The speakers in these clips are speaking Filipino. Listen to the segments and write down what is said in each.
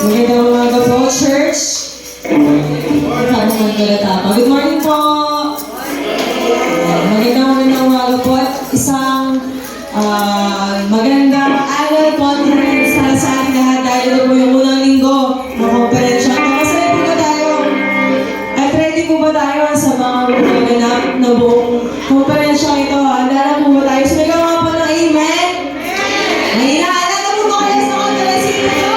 Magandang umaga po, church. Good morning po. Magandang umaga po at isang magandang araw po para sa ating lahat dahil ito po yung unang linggo ng konferensya. Masaya po ba tayo? At ready po ba tayo sa mga magaganap na buong konferensya ito? Handa na po ba tayo? Sumigaw nga po ng amen? May inaalala po ba kayo sa konferensya ito?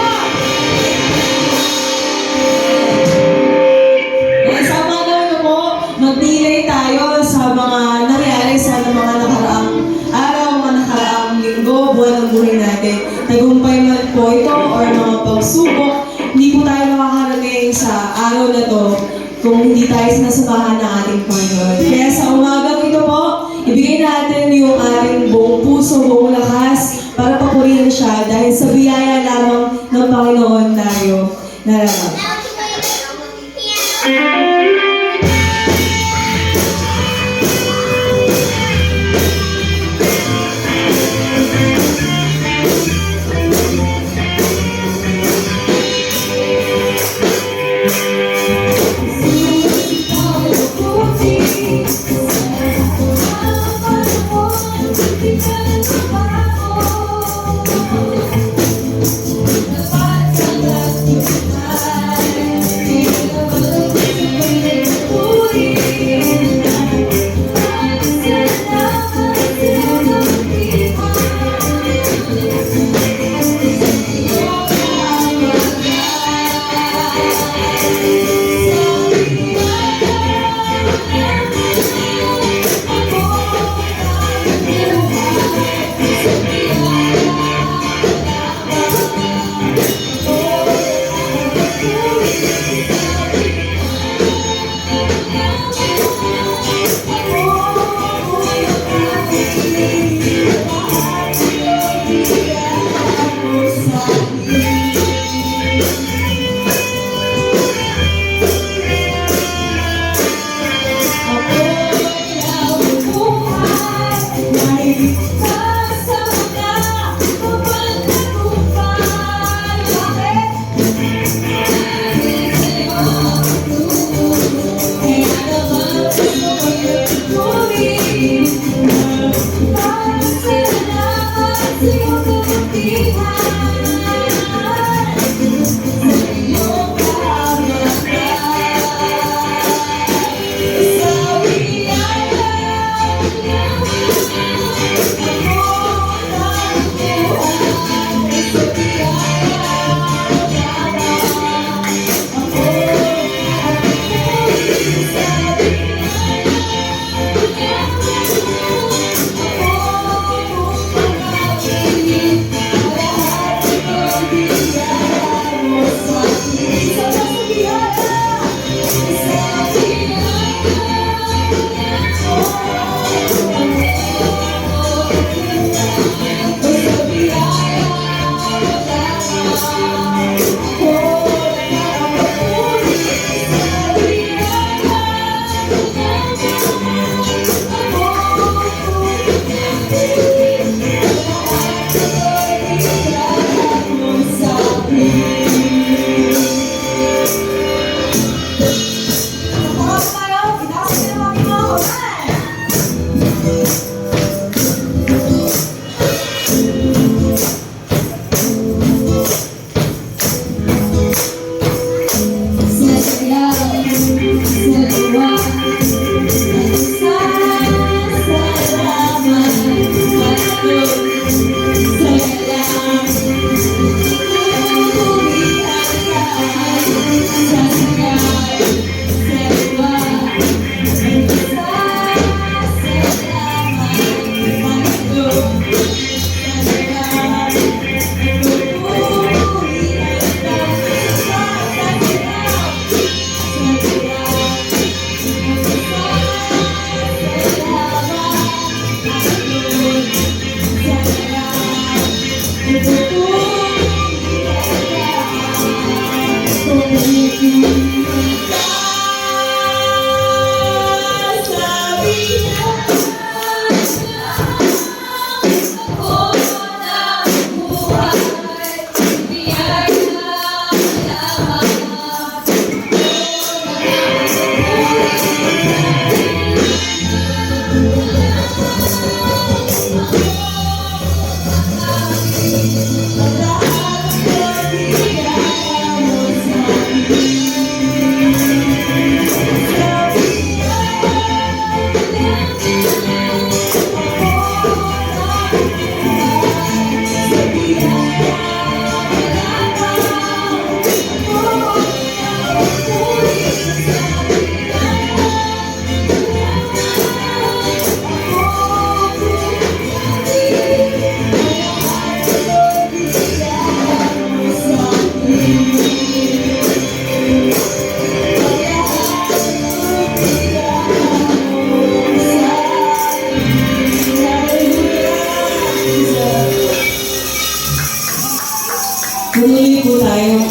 Mag-delay tayo sa mga nangyari sa mga nakaraang araw, mga nakaraang linggo, buwan ng buhay natin. Tagumpay man po ito or mga pagsubok, hindi po tayo makakarating sa araw na to kung hindi tayo sinasamahan ng ating Panginoon. Kaya sa umagang ito po, ibigay natin yung ating buong puso, buong lakas para papurihan siya dahil sa biyaya lamang ng Panginoon tayo nararap.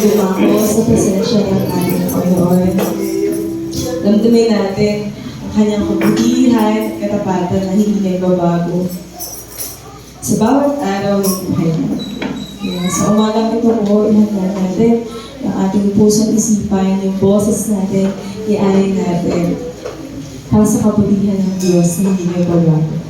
dumako sa presensya ng ating Panginoon. Damdamin natin ang kanyang kabutihan at katapatan na hindi nagbabago sa bawat araw ng buhay natin. Sa umagang ito po, ihanda natin ang ating pusong isipan, yung boses natin, ialay natin para sa kabutihan ng Diyos na hindi nagbabago.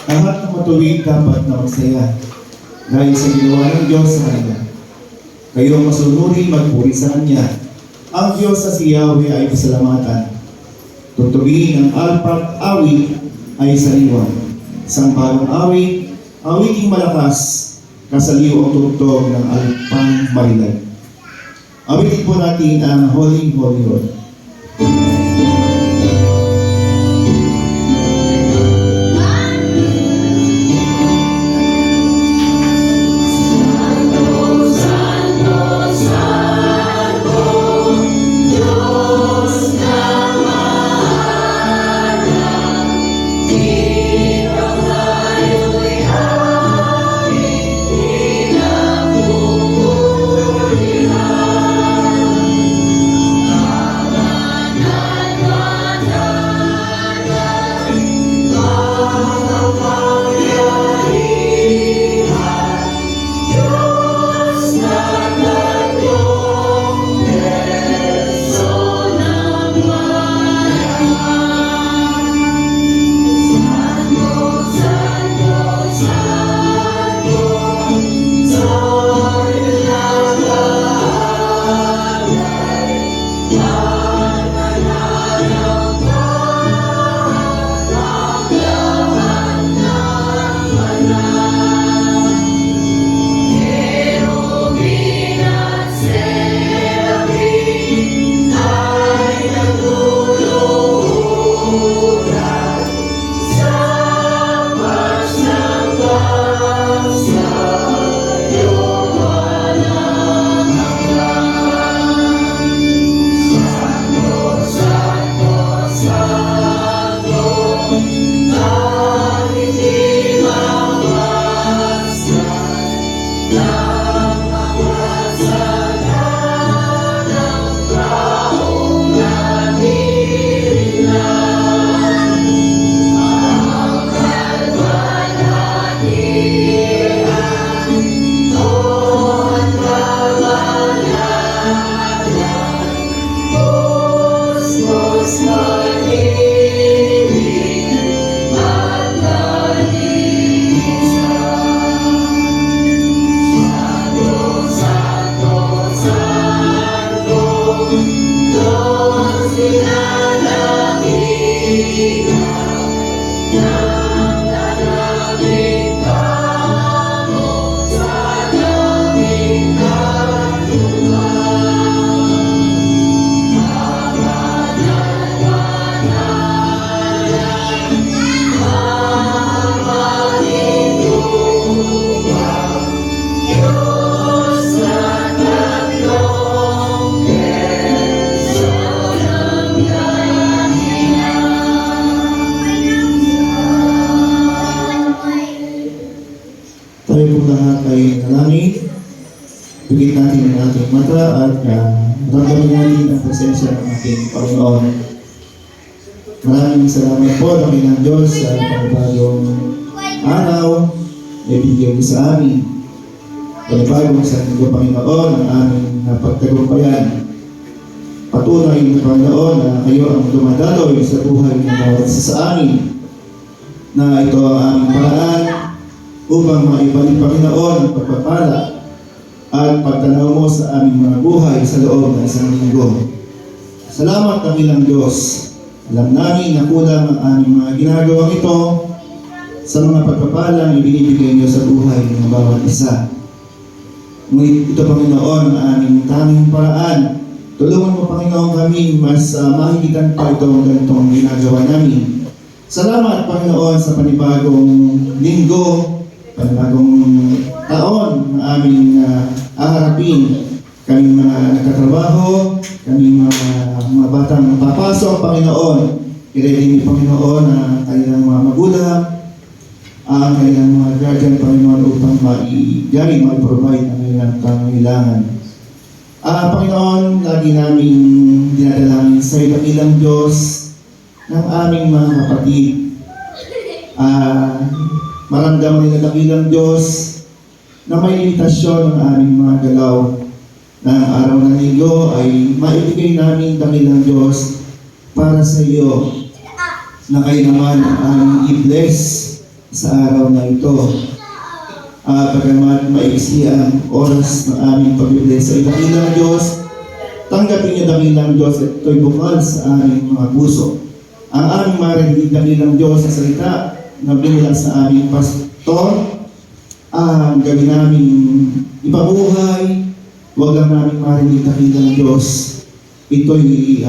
Lahat ng matuwid dapat na magsaya dahil sa ginawa ng Diyos sa kanila. Kayo ang masunuri, magpuri sa Kanya. Ang Diyos sa si Yahweh ay pasalamatan. Tutubihin ang alpat awit ay saliwan. Isang bagong awit, awiting malakas, kasaliw ang tugtog ng alpang marilag. Awitin po natin ang Holy Holy Lord. Tayo po lahat ay nalangin. Bigyan natin ang ating mata at ramdamin natin ang presensya ng ating Panginoon. Maraming salamat po ng Inang Diyos sa panibagong araw na ibigay mo sa amin. Panibagong sa Linggo, Panginoon, ang aming pagtagumpayan. Patunay ng Panginoon na kayo ang dumadaloy sa buhay ng bawat isa sa amin. Na ito ang aming paraan upang maibalik, Panginoon, ang pagpapala at pagtanaw mo sa aming mga buhay sa loob ng isang linggo. Salamat ang ilang Diyos. Alam namin na kulang ang aming mga ginagawang ito sa mga pagpapalang ibinibigay niyo sa buhay ng bawat isa. Ngunit ito, Panginoon, ang aming tanging paraan. Tulungan mo, Panginoon, kami mas mahigitan pa itong ganitong ginagawa namin. Salamat, Panginoon, sa panibagong linggo, panibagong taon na aming aharapin. Kaming mga nagtatrabaho, kaming mga batang papasok, Panginoon. I-ready niyo, Panginoon, na kanilang mga magulang, ang kanilang mga guardian, Panginoon, upang ma-provide ang kanilang pangangailangan. Panginoon, lagi namin dinadalangin sa ilang Diyos ng aming mga kapatid. Maramdaman nila dakilang Diyos na may limitasyon ng aming mga galaw na ang araw ng linggo ay maibigay namin dakilang Diyos para sa iyo na kayo naman ang i-bless sa araw na ito. Bagamat maiksi ang oras ng aming pagbibless sa dakilang Diyos, tanggapin niyo dakilang Diyos at ito'y bukal sa aming mga puso. Ang aming marinig dakilang Diyos sa salita na binulat sa aming pastor, ang gawin namin ipabuhay, huwag lang namin marinig dakilang Diyos. Ito'y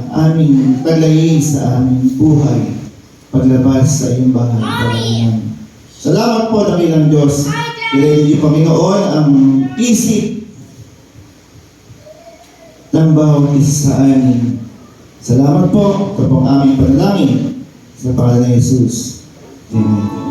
aming taglayin sa aming buhay, paglabas sa iyong bahay. Panginoon. Salamat po dakilang Diyos. Ilagay niyo, Panginoon, ang isip ng bawat isa sa amin. Salamat po. Ito po ang aming panalangin sa pangalan ni Jesus. Amen.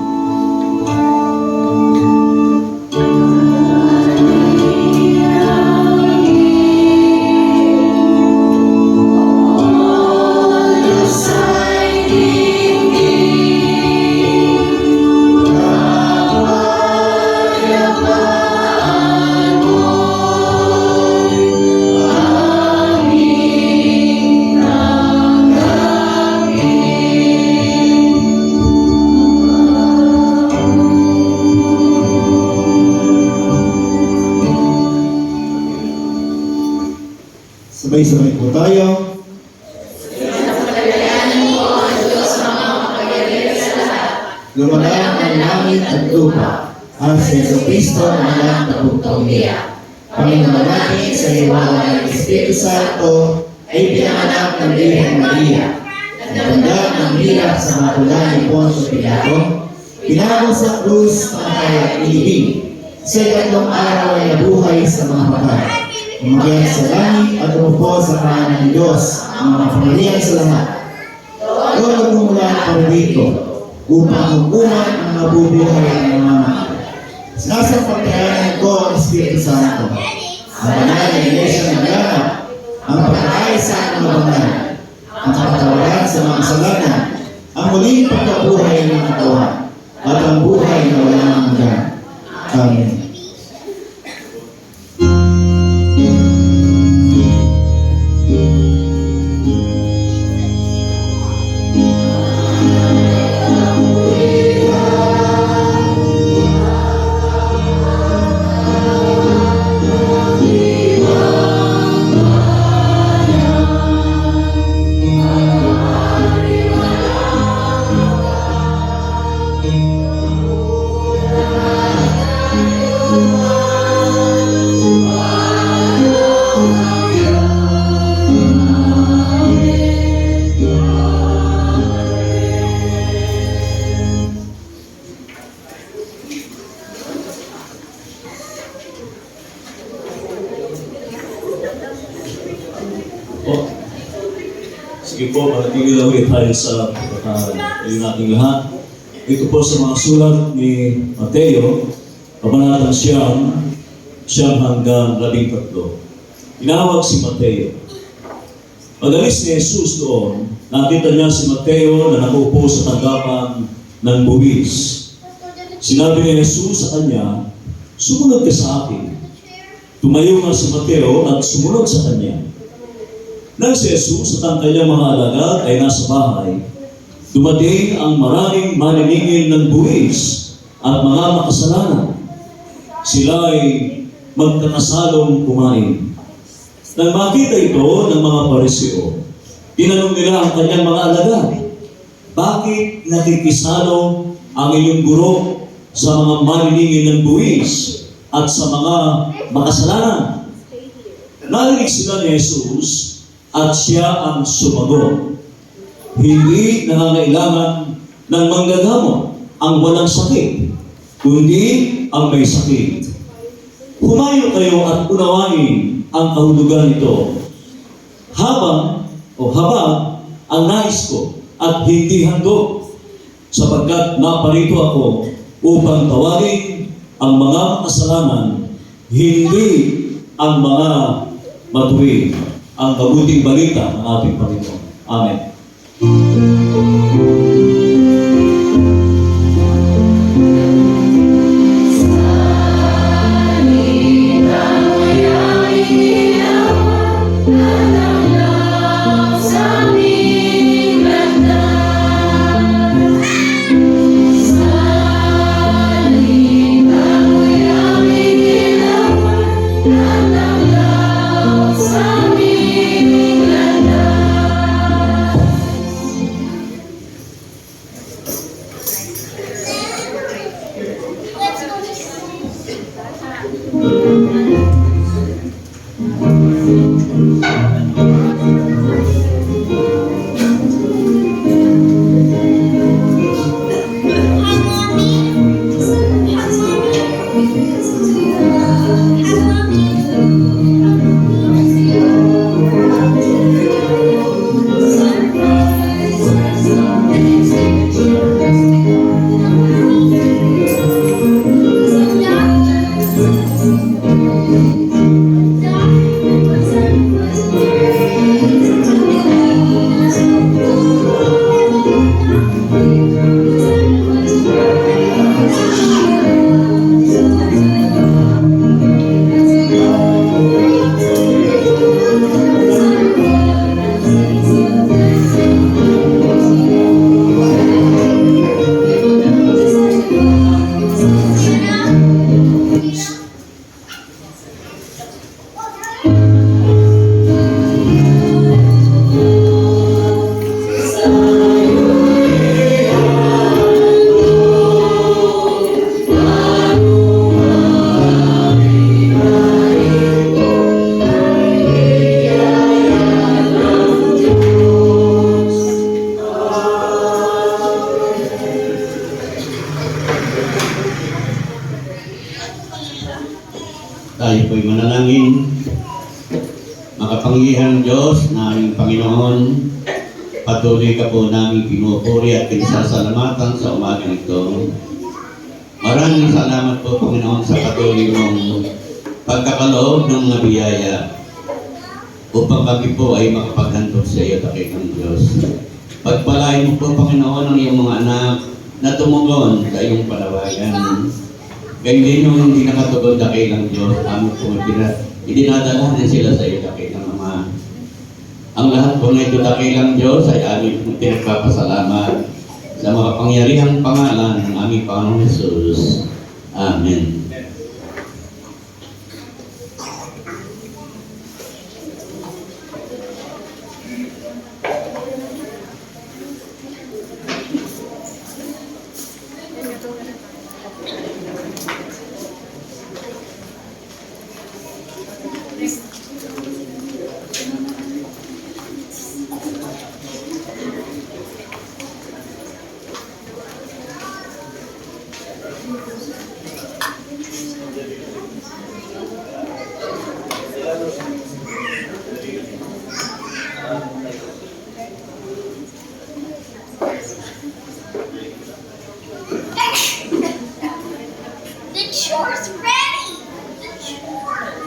Sabay-sabay po tayo. Lumalang ang langit at lupa, ang sa Kristo ang walang kapugtong-iya. Panginoon natin sa liwanag ng Espiritu Santo ay pinanganak ng Birhen Maria. Nagtanggap ng hirap sa mga tula ni Poncio Pilato, pinako sa krus, patay at inibig. Sa ikatlong araw ay nabuhay sa mga patay. Umakyat sa langit at umupo sa kanan ng Diyos, ang mga pamilya sa lahat. Doon nagmumula ang dito, upang hukuman ang mabubuhay ng mga mata. Sinasampagkayanan ko ang Espiritu Santo, ang banal na Iglesia ng lahat, ang pagkakaisa ng mga banal, ang kapatawaran sa mga kasalanan, ang muling pagkabuhay ng katawan, at ang buhay na walang hanggan. Amen. Sige po, panatigil lang ulit tayo sa pagkakaroon nating lahat. Ito po sa mga sulat ni Mateo, Kabanatang siyam hanggang 13. Tinawag si Mateo. Pag-alis ni Jesus doon, nakita niya si Mateo na nakaupo sa tanggapan ng buwis. Sinabi ni Jesus sa kanya, "Sumunod ka sa akin." Tumayo nga si Mateo at sumunod sa kanya. Nang si Jesus at ang kanyang mga alagad ay nasa bahay, dumating ang maraming maniningil ng buwis at mga makasalanan. Sila ay magkakasalong kumain. Nang makita ito ng mga Pariseo, tinanong nila ang kanyang mga alagad, "Bakit nakikisalo ang inyong guro sa mga maniningil ng buwis at sa mga makasalanan?" Narinig sila ni Jesus at siya ang sumagot, "Hindi nangangailangan ng manggagamot ang walang sakit, kundi ang may sakit. Humayo kayo at unawain ang kahulugan nito. Habang ang nais ko at hindi handog, sapagkat naparito ako upang tawagin ang mga kasalanan, hindi ang mga matuwid." Ang mabuting balita ng ating Panginoon. Amen. Sa Makapangyarihan Diyos na aming Panginoon, patuloy ka po namin pinupuri at pinasasalamatan sa umagang ito. Maraming salamat po, Panginoon, sa patuloy mong pagkakaloob ng mga biyaya upang kami po ay makapaghandog sa iyo, dakilang Diyos. Pagpalain mo po, Panginoon, ang iyong mga anak na tumugon sa iyong palawagan. Kaya hindi nakatugon, dakilang Diyos, amin po idinadala na sila sa iyo, dakilang Ama. Ang lahat po na ito, dakilang Diyos, ay amin pong pinagpapasalamat sa makapangyarihang pangalan ng aming Panginoong Jesus. Amen. The chore's ready! The chore!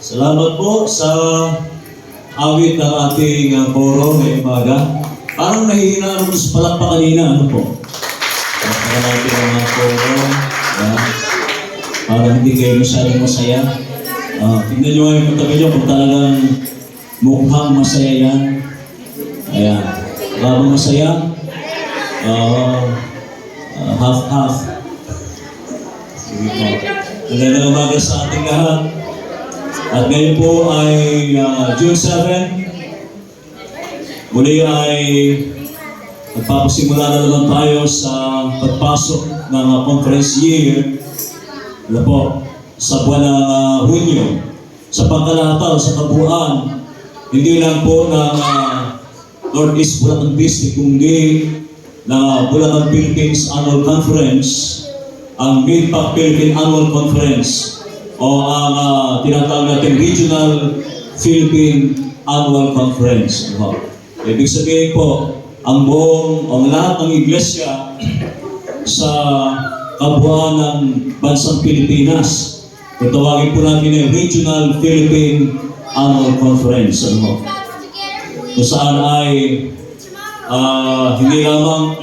Salamat po sa awit ng ating koro ngayong umaga. Parang nahihina naman sa palakpak kanina, ano po? Palakpakan natin ang mga koro. Para hindi kayo masyadong masaya. Tignan nyo nga yung katabi nyo kung talagang mukhang masaya yan. Ayan. Babang masaya? Half-half. Sige po. Magandang umaga sa ating lahat. At ngayon po ay June 7. Muli ay magpapasimula na naman tayo sa pagpasok ng conference year. Ano po? Sa buwan ng Hunyo. Sa pangkalahatan, sa kabuuan, hindi lang po ng Northeast Bulacan District, kundi na Bulacan Philippines Annual Conference, ang Mid-Pac Philippine Annual Conference, o ang tinatawag natin Regional Philippine Annual Conference. Ibig sabihin po, ang lahat ng iglesia sa kabuuan ng bansang Pilipinas, tawagin po natin yung Regional Philippine Annual Conference. Kung saan ay hindi lamang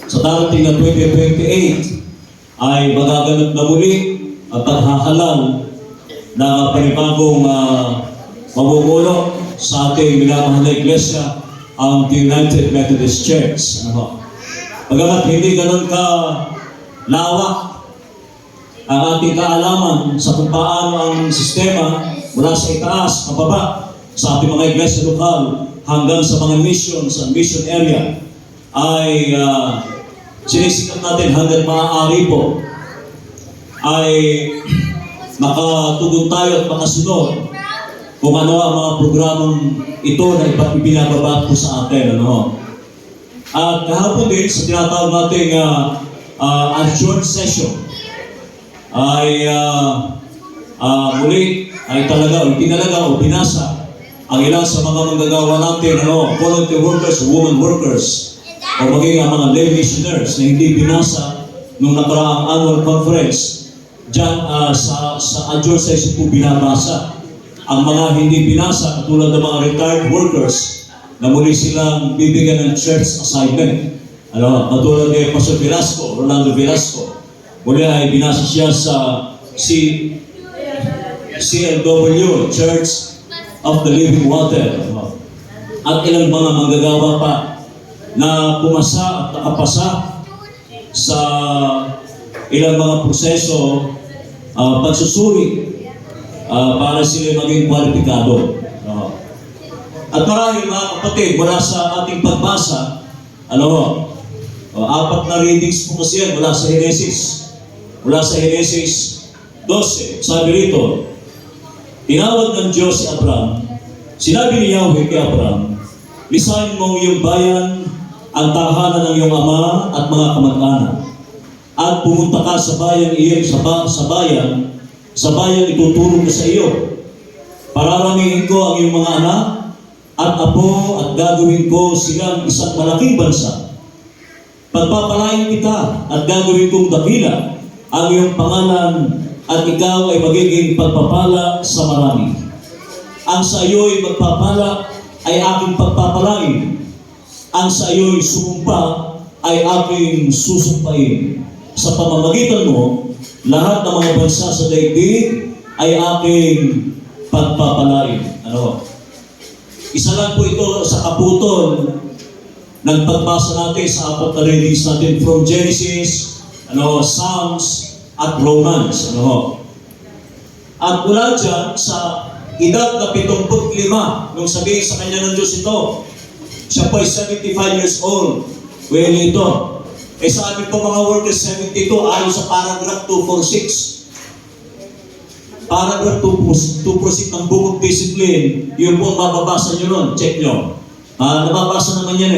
sa darating na 2028 ay magaganap na muli ang paghahalal na panibagong mamumuno sa ating minamahal na iglesia, ang United Methodist Church. Pagamat hindi ganun ka lawak ang ating kaalaman sa kung paano ang sistema mula sa itaas, pababa, sa ating mga iglesia lokal hanggang sa mga mission, sa mission area, ay sinisikap natin hanggang maaari po ay makatugon tayo at makasunod kung ano ang mga programang ito na ibinababa po sa atin. At kahapon din sa tinatawag nating adjourned session ay muli ay talaga o pinalaga o binasa ang ilan sa mga manggagawa natin, volunteer workers, women workers, o maging ang mga lay missioners na hindi binasa nung nakaraang annual conference. Diyan sa adjourned session po binabasa. Ang mga hindi binasa, katulad ng mga retired workers, na muli silang bibigyan ng church assignment. Katulad ni Pastor Velasco, Rolando Velasco, muli ay binasa siya sa CLW, Church of the Living Water. At ilang mga manggagawa pa na pumasa at nakapasa sa ilang mga proseso, pagsusuri para sila maging kwalipikado. At marahil mga kapatid, mula sa ating pagbasa, apat na readings po kasi yan mula sa Genesis. Mula sa Genesis 12, sabi rito, tinawag ng Diyos si Abraham, sinabi ni Yahweh kay Abraham, lisanin mo iyong bayan, ang tahanan ng iyong ama at mga kamag-anak, at pumunta ka sa bayan iyon, sa bayan ituturo ko sa iyo. Pararamihin ko ang iyong mga anak at apo at gagawin ko silang isang malaking bansa. Pagpapalain kita at gagawin kong dakila ang iyong pangalan at ikaw ay magiging pagpapala sa marami. Ang sa iyo'y magpapala ay aking pagpapalain. Ang sa iyo'y sumumpa ay aking susumpain. Sa pamamagitan mo, lahat ng mga bansa sa daigdig ay aking pagpapalain. Isa lang po ito sa kaputol ng pagbasa natin sa apat na readings natin from Genesis, Psalms, at Romans. At mula dyan, sa edad na 75, nung sabihin sa kanya ng Diyos ito, siya po ay 75 years old. Well, ito. Sa amin po mga workers, 72, ayon sa paragraph 246. Paragraph 246 ng Book of Discipline, yun po mababasa nyo nun, check nyo. Nababasa naman yan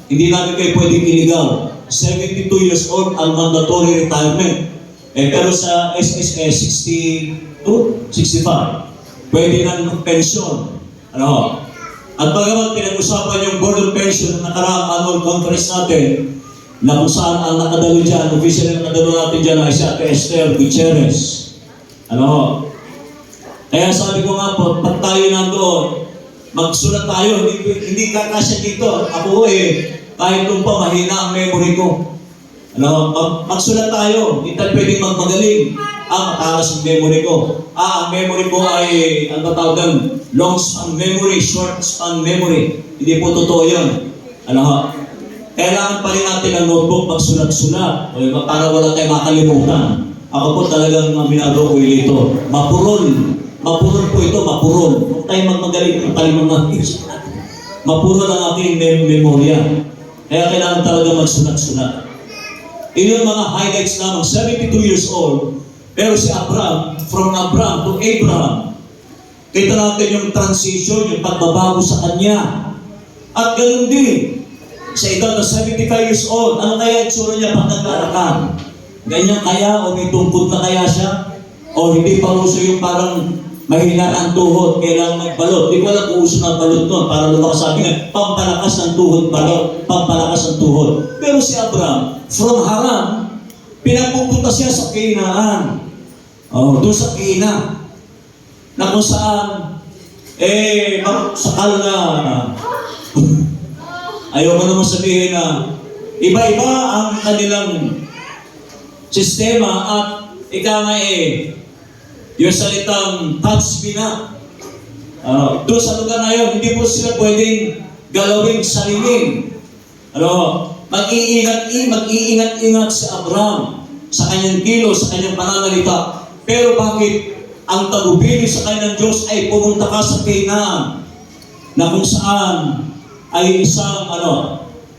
Hindi namin kayo pwedeng illegal. 72 years old ang mandatory retirement. Pero sa SSS 62, 65, pwede na mag-pension. At bagamat pinag-usapan yung board of pension na nakaraang annual conference natin, na kung saan ang nakadalo dyan, official na nakadalo natin dyan ay si Ate Esther Gutierrez. Kaya sabi ko nga po, pag tayo nandoon, magsulat tayo, hindi kakasya dito. Ako kahit nung pa mahina ang memory ko. Magsulat tayo, hindi tayo pwedeng magmagaling. matalas ang memory ko. Ang memory ko ay, ang tatawagan, long span memory, short span memory. Hindi po totoo yun. Ano ho? Kailangan pa rin natin ang notebook magsulat-sulat. O, diba? Para wala tayong makalimutan. Ako po talagang minado ko ito. Mapurol. Mapurol po ito, mapurol. Huwag tayong magmagaling ng kalimutan. Mapurol ang aking memorya. Kaya kailangan talaga magsulat-sulat. Yun yung mga highlights lamang. 72 years old. Pero si Abraham, from Abraham to Abraham, kita natin yung transition, yung pagbabago sa kanya. At ganun din, sa edad na 75 years old, ano kaya itsura niya pag naglalakad? Ganyan kaya o may tungkod na kaya siya? O hindi pa uso yung parang mahina ang tuhod, kailangan magbalot. Di ko alam kung uso ng balot doon para lumakas sabi nga, pampalakas ng tuhod, balot, pampalakas ng tuhod. Pero si Abraham, from Haran, pinapupunta siya sa Kainaan. Doon sa Kaina. Na kung saan, sakal na, ayaw mo naman sabihin na iba-iba ang kanilang sistema at ika nga yung salitang touch me na. Doon sa lugar na yun, hindi po sila pwedeng galawing salingin. Mag-iingat-ingat si Abraham sa kanyang kilos, sa kanyang pananalita. Pero bakit ang tagubilin sa kanyang Diyos ay pumunta ka sa Kainaan na kung saan ay isang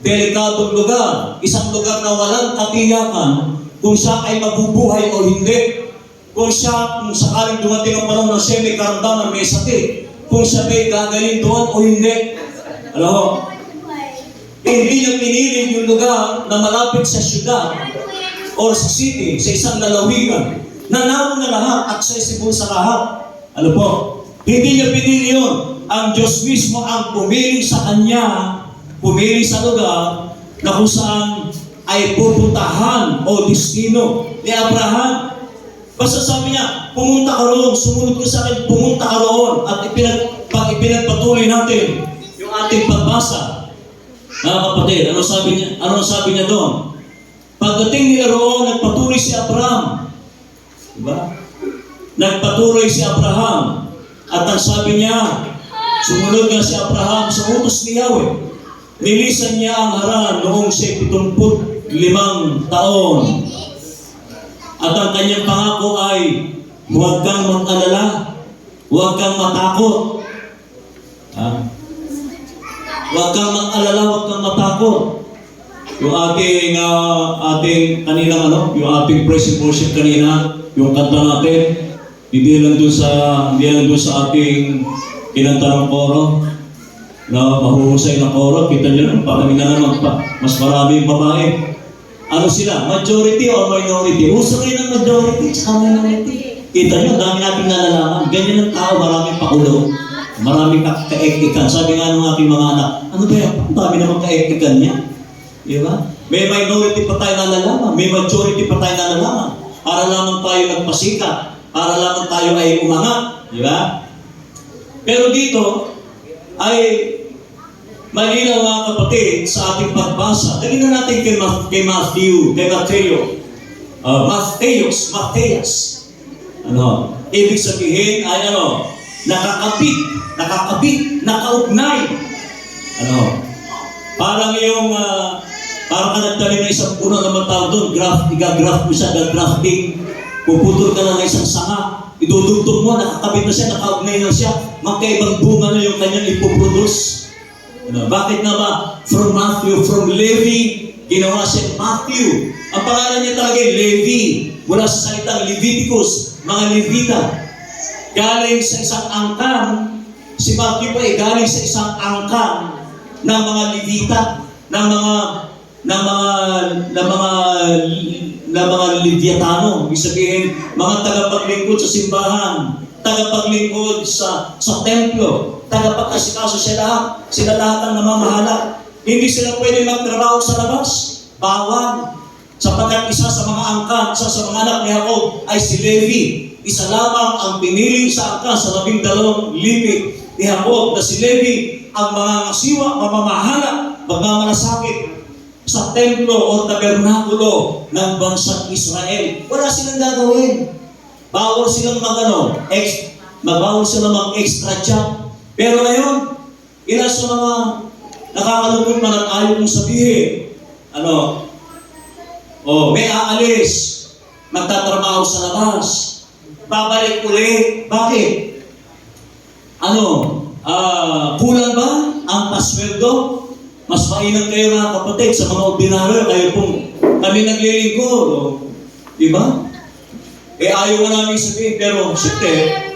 delikadong lugar, isang lugar na walang katiyakan kung siya ay mabubuhay o hindi. Kung sakaling dumating ang panahon na siya may karamdaman, may sakit, kung siya may gagaling doon o hindi. Hindi niya pinili yung lugar na malapit sa syudad o sa city, sa isang lalawigan, na naroon na lahat, accessible sa lahat. Hindi niya pinili yun. Ang Diyos mismo ang pumili sa kanya, pumili sa lugar na kung saan ay pupuntahan o destino ni Abraham. Basta sabi niya, pumunta ka roon, sumunod ka sa akin, pumunta ka roon, at ipinagpatuloy natin yung ating pagbasa. Kapatid, ano sabi niya doon? Pagdating nila roon, nagpatuloy si Abraham. Diba? Nagpatuloy si Abraham. At ang sabi niya, sumunod nga si Abraham sa utos ni Yahweh. Nilisan niya ang Haran noong siya 75 taon. At ang kanyang pangako ay, huwag kang mag-alala, huwag kang matakot. Huwag kang mag-alala, huwag kang matakot. Yung ating kanilang yung ating praise and worship kanina, yung kanta natin, hindi lang doon sa ating kinanta ng koro, na mahuhusay na koro, kita nyo lang, parang naman mas maraming babae. Ano sila? Majority or minority? Uso kayo ng majority at minority. Kita nyo, dami natin nalalaman. Ganyan ang tao, maraming pakulo. Maraming kaektikan. Sabi nga ng aking mga anak, ano ba yan? Ang dami naman kaektikan niya. Diba? May minority pa tayo nalalaman. May majority pa tayo nalalaman. Para lamang tayo nagpasikat. Para lamang tayo ay umangat. Diba? Pero dito, ay malinaw mga kapatid sa ating pagbasa. Dali na natin kay Matthew. Mattheus. Ibig sabihin ay nakakabit, nakaugnay. Parang yung, parang ka nagtali na isang puno na matawag doon, igagraph mo siya, grafting, puputol ka na ng isang sanga, idudugtog mo, nakakabit na siya, nakaugnay na siya, magkaibang bunga na yung kanyang ipoproduce. Bakit nga ba? From Levi, ginawa siya Matthew. Ang pangalan niya talaga ay Levi. Mula sa salitang Leviticus, mga Levita. Galing sa isang angkan, si Matthew pa galing sa isang angkan ng mga Levita, ng mga Leviatano. Ibig sabihin, mga tagapaglingkod sa simbahan, tagapaglingkod sa templo, tagapag-asikaso sila lahat ang namamahala. Hindi sila pwede magtrabaho sa labas. Bawal. Sapagkat isa sa mga angkan, isa sa mga anak ni Jacob ay si Levi. Isa lamang ang pinili sa angkan sa 12 libig ni Jacob na si Levi ang mga ngasiwa, mamamahala, magmamalasakit sa templo o tabernakulo ng bansang Israel. Wala silang gagawin. bawal silang bawal silang mag-extra job. Pero ngayon, ilan sa mga nakakalungkot man at ayaw kong sabihin, may aalis, magtatrabaho sa labas, babalik ulit. Bakit? Kulang ba ang pasweldo? Mas mainam kayo mga kapatid sa mga ordinaryo, kayo pong kami naglilingkod. Diba? Ayaw nga namin sabihin, pero siyempre,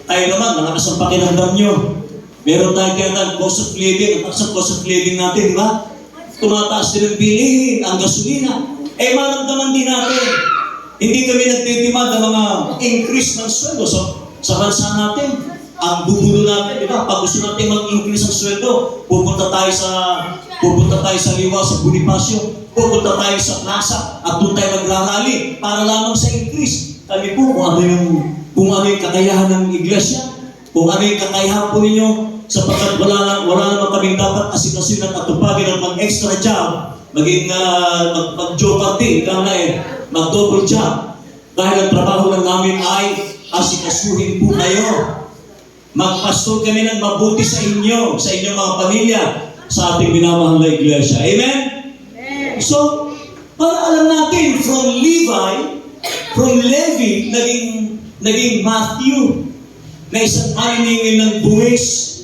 tayo naman, malakas ang pakinandam nyo. Meron tayo kaya cost of living, ang taas ang cost of living natin, di ba? Tumataas din ang bilihin, ang gasolina. Maramdaman din natin. Hindi kami nagtitiman ng mga increase ng sweldo sa bansa natin. Ang bubulo natin, di ba? Pag gusto natin mag-increase ang sweldo, pupunta tayo sa Liwa, sa Bonifacio, pupunta tayo sa plaza, at doon tayo magrarally para lamang sa increase. Kami po, kung ano yung kakayahan ng iglesia, kung ano yung kakayahan po ninyo, sapagkat wala naman kaming dapat asikasuhin at atupagin ng mag-extra job, mag-job party, mag-double job. Dahil ang trabaho lang namin ay asikasuhin po kayo. Magpastor kami ng mabuti sa inyong mga pamilya, sa ating minamahal na iglesia. Amen? So, para alam natin, from Levi, naging Matthew, na isang maniningil ng buwis.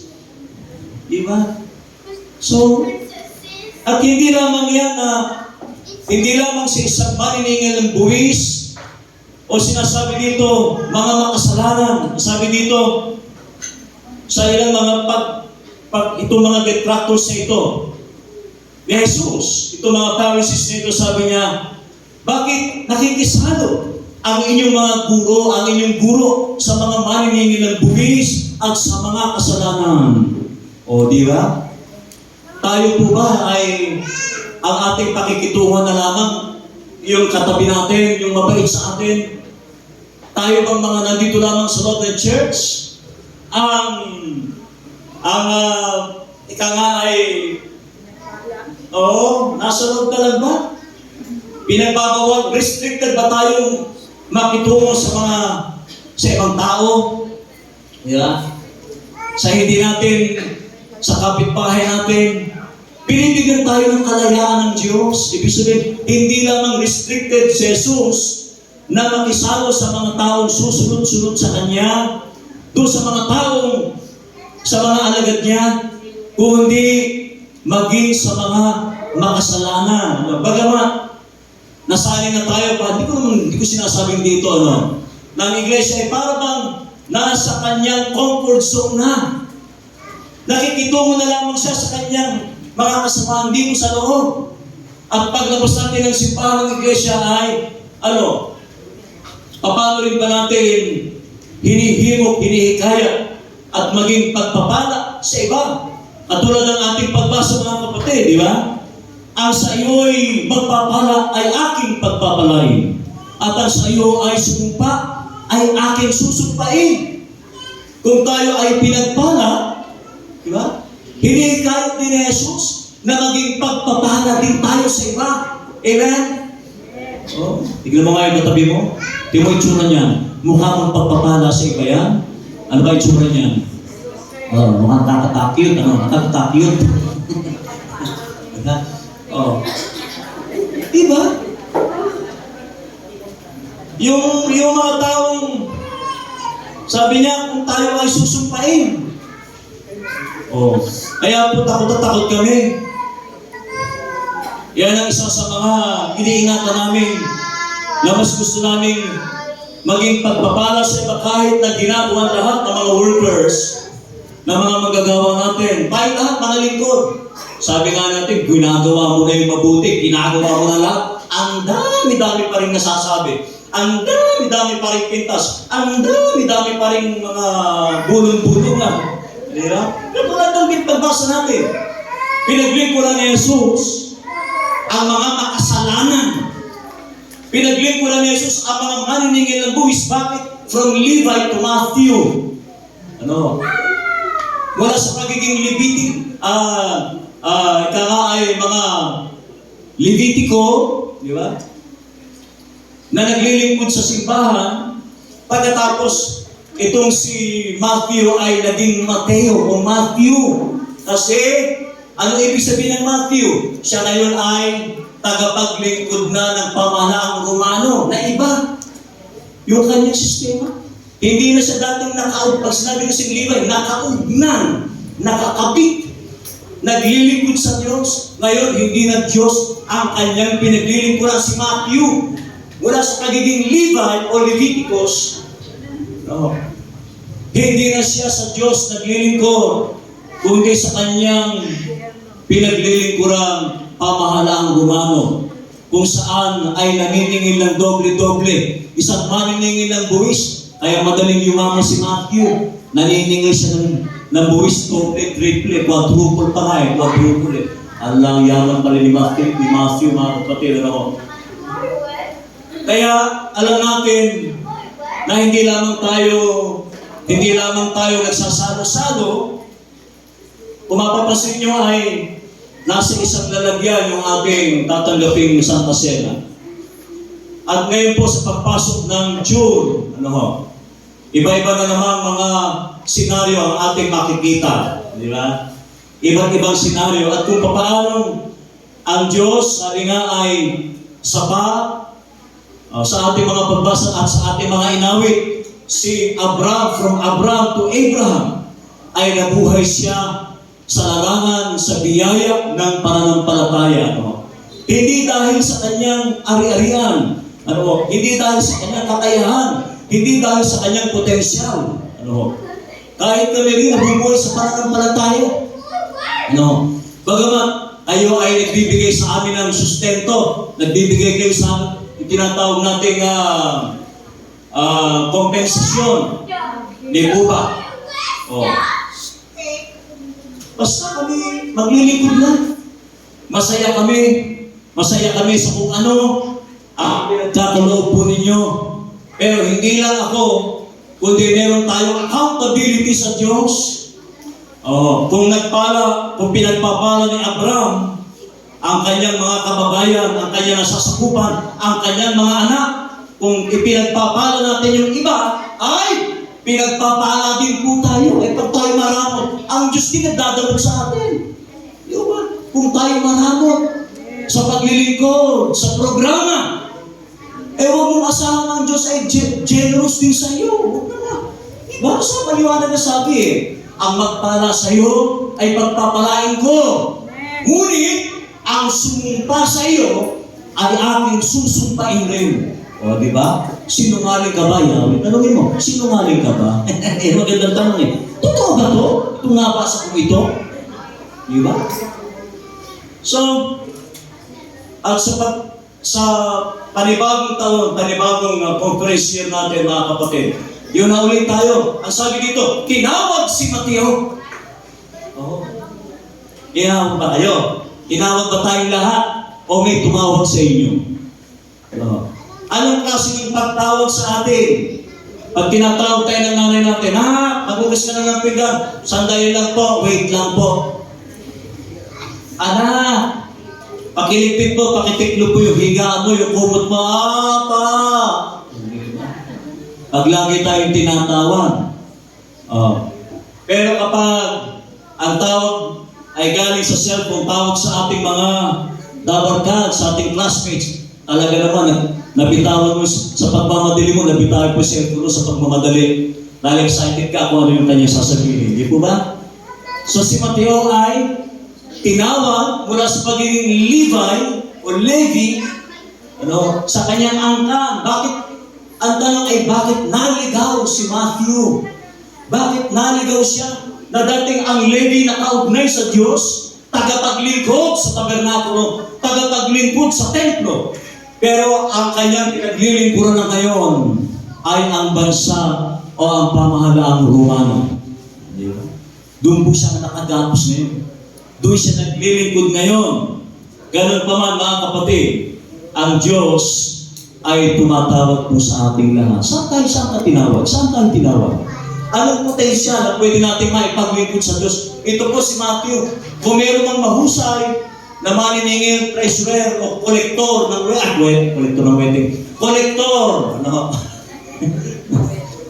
Diba? So, at hindi lamang sa isang maniningil ng buwis, o sinasabi dito, mga makasalanan. Sabi dito, sa ilang mga itong mga detractors na ito, ni Jesus, itong mga Pharisees na ito, sabi niya, bakit nakikisalo ang inyong mga guro sa mga maniningil ng buwis at sa mga kasalanan? O, di ba? Tayo po ba ay ang ating pakikitungan na lamang yung katabi natin, yung mabait sa atin? Tayo bang mga nandito lamang sa loob ng church? Ika nga ay, nasa loob ka lang ba? Pinagbabawal, restricted ba tayong makitungo sa ibang tao? Yeah. Sa hindi natin, sa kapitbahay natin, binibigyan tayo ng kalayaan ng Diyos. Ibig sabihin, hindi lamang restricted si Jesus na makisalo sa mga taong susunod-sunod sa Kanya, doon sa mga alagad niya, kundi maging sa mga makasalanan. Bagamat, nasanay na tayo pa, hindi ko sinasabing dito, na ang iglesia ay para bang nasa kanyang comfort zone na. Nakikitungo na lamang siya sa kanyang mga kasamaan dito sa loob. At paglabas natin ng simbahan ng iglesia ay, paano rin ba natin hinihimok, hinihikayat, at maging pagpapala sa iba? Katulad ng ating pagbasa mga kapatid, di ba? Ang sa iyo'y magpapala ay aking pagpapalain. At ang sa iyo ay sumumpa ay aking susumpain. Kung tayo ay pinagpala, di ba? Hinihikayat din ni Jesus na maging pagpapala din tayo sa iba. Amen? Tignan mo nga yung katabi mo. Tignan mo yung tsura niyan. Mukha mong pagpapala sa iba yan. Ano ba yung tsura niyan? Mukhang kakatakyot. Kakatakyot. Diba? Yung mga taong sabi niya, kung tayo ay susumpain. Kaya po takot kami. Yan ang isa sa mga iniingatan namin na mas gusto namin maging pagpapala sa iba kahit na ginagawa lahat ng mga workers, na mga magagawa natin. Kahit lahat, mga lingkod. Sabi nga natin, ginagawa mo na yung mabuti, ginagawa mo na lahat. Ang dami-dami pa rin nasasabi. Ang dami-dami pa rin pintas. Ang dami-dami pa rin mga bulong-bulungan. Diba? Katulad ng pagbasa natin. Pinaglingkuran ni Jesus ang mga makasalanan. Pinaglingkuran ni Jesus ang mga maniningil ng buwis. Bakit? From Levi to Matthew. Mula sa pagiging Levitic, ika nga ay mga Levitico, di ba? Na naglilingkod sa simbahan, Pagkatapos, itong si Matthew ay naging Mateo o Matthew. Kasi, ano ibig sabihin ng Matthew? Siya ngayon ay tagapaglingkod na ng pamahalaang Romano na iba. Yung kanyang sistema. Hindi na siya dating pag sinabi kasing Levi, nakaugnan, nakakabit, naglilingkod sa Diyos. Ngayon, hindi na Diyos ang kanyang pinaglilingkuran si Matthew. Mula sa pagiging Levi o Leviticus, no, hindi na siya sa Diyos naglilingkod, kundi sa kanyang pinaglilingkuran pamahalaang Romano, kung saan ay naniningil ng doble-doble, isang maniningil ng buwis, kaya madaling yumaman si Matthew, naniningil siya ng buwis, doble, triple, quadruple pa nga quadruple. Ang lang yaman pala ni Matthew, mga kapatid, ano. Kaya alam natin na hindi lamang tayo nagsasalo-salo. Kung mapapansin nyo ay nasa isang lalagyan yung ating tatanggaping Santa Cena. At ngayon po sa pagpasok ng June, iba-iba na naman mga senaryo ang ating makikita. Di ba? Iba't ibang senaryo. At kung paano ang Diyos, sabi nga ay sapat, sa ating mga pagbasa at sa ating mga inawit, si Abraham, from Abraham to Abraham, ay nabuhay siya sa larangan, sa biyaya ng pananampalataya. Hindi dahil sa kanyang ari-arian, hindi dahil sa kanyang kakayahan, hindi dahil sa kanyang potensyal. Kahit kami rin nabubuhay sa pananampalataya. Bagamat kayo ay nagbibigay sa amin ng sustento, nagbibigay kayo sa amin, tinatawag nating kompensasyon. Di po ba? Basta kami maglilingkod lang. Masaya kami sa kung ano ang pinagkakaloob po ninyo. Pero hindi lang ako, kundi meron tayong accountability sa Diyos. Kung pinagpapala ni Abraham ang kanyang mga kababayan, ang kanyang nasasakupan, ang kanyang mga anak, kung ipinagpapala natin yung iba, ay pinagpapala din po tayo. Pag tayo maramot, ang Diyos din nagdadalog sa atin. Di ba? Kung tayo maramot sa paglilingkod, sa programa, huwag mong asahan ang Diyos ay generous din sa iyo. Huwag naman. Baka sa paliwanag na sabi ang magpala sa iyo ay pagpapalain ko. Ngunit, ang sumumpa sa iyo ay aking susumpain rin. Di ba? Sinungaling ka ba, Yahweh? Tanungin mo, sinungaling ka ba? Magandang tanong Totoo ba to? Ito nga ba sa kung ito? Di ba? So, at sa panibagong taon, panibagong conference year natin, mga kapatid, yun na ulit tayo. Ang sabi dito, tinawag si Mateo. Tinawag ba kayo? Tinawag ba tayong lahat? O may tumawag sa inyo? Anong klase ng pagtawag sa atin? Pag tinatawag tayo ng nanay natin, magugas ka na ng pinggan. Sandali lang po, wait lang po. Anak, pakiligpit po, pakitiklo po yung higaan mo, yung kumot mo. Pa! Pag lagi tayong tinatawag. Pero kapag ang tawag ay galing sa cellphone, tawag sa ating mga dabarkad, sa ating classmates, talaga naman, nabitawan mo sa pagmamadali mo, nabitawan po sa cellphone sa pagmamadali. Dahil excited ka kung ano yung kanyang sasabihin. Di po ba? So si Mateo ay tinawag mula sa pagiging Levi o Levi sa kanyang angkan. Ang tanong ay bakit naligaw si Matthew? Bakit naligaw siya? Na dating ang Levi nakaugnay sa Diyos, tagapaglingkod sa tabernakulo, tagapaglingkod sa templo. Pero ang kanyang pinaglilingkuran na ngayon ay ang bansa o ang pamahalaang Romano. Doon po siya nakagapos ngayon. Doon siya naglilingkod ngayon. Ganun pa man, mga kapatid, ang Diyos ay tumatawag po sa ating lahat. Saan tayo tinawag? Saan tayo tinawag? Anong potensyal na pwede natin maipaglingkod sa Diyos? Ito po si Matthew. Kung meron mang mahusay na maniningil, treasurer o kolektor ng wedding. Kolektor.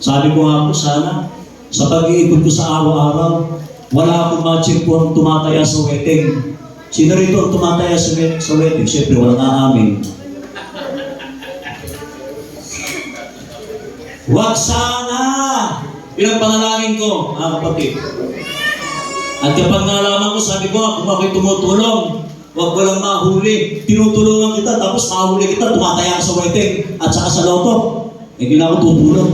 Sabi ko nga po, sana, sa pag-iikot ko sa araw-araw, wala akong ma-check po ang tumataya sa wedding. Sino rito ang tumataya sa wedding? Siyempre, walang aamin. Wag sana! Ilang panalangin ko, mga kapatid. At kapag nalaman ko, sabi ko, kung ako'y tumutulong, huwag ko lang mahuli. Tinutulungan kita, tapos mahuli kita, tumataya ka sa wedding at saka sa loto. Hindi na ako tutulong.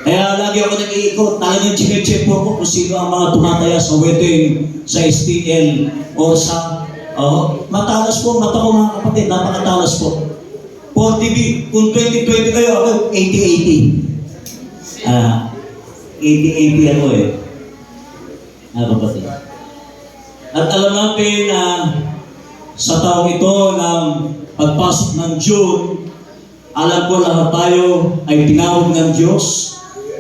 Kaya lagi ako nag-iikot, talagang chinecheck po ako kung sino ang mga tumataya sa wedding, sa STL, o sa... matalas po, mata ko mga kapatid, napakatalas po. 40B, kung 2020 kayo, ako 80-80. 80-80 ako eh. Kapatid. At alam natin na sa taong ito ng pagpasok ng June, alam ko lahat tayo ay tinawag ng Diyos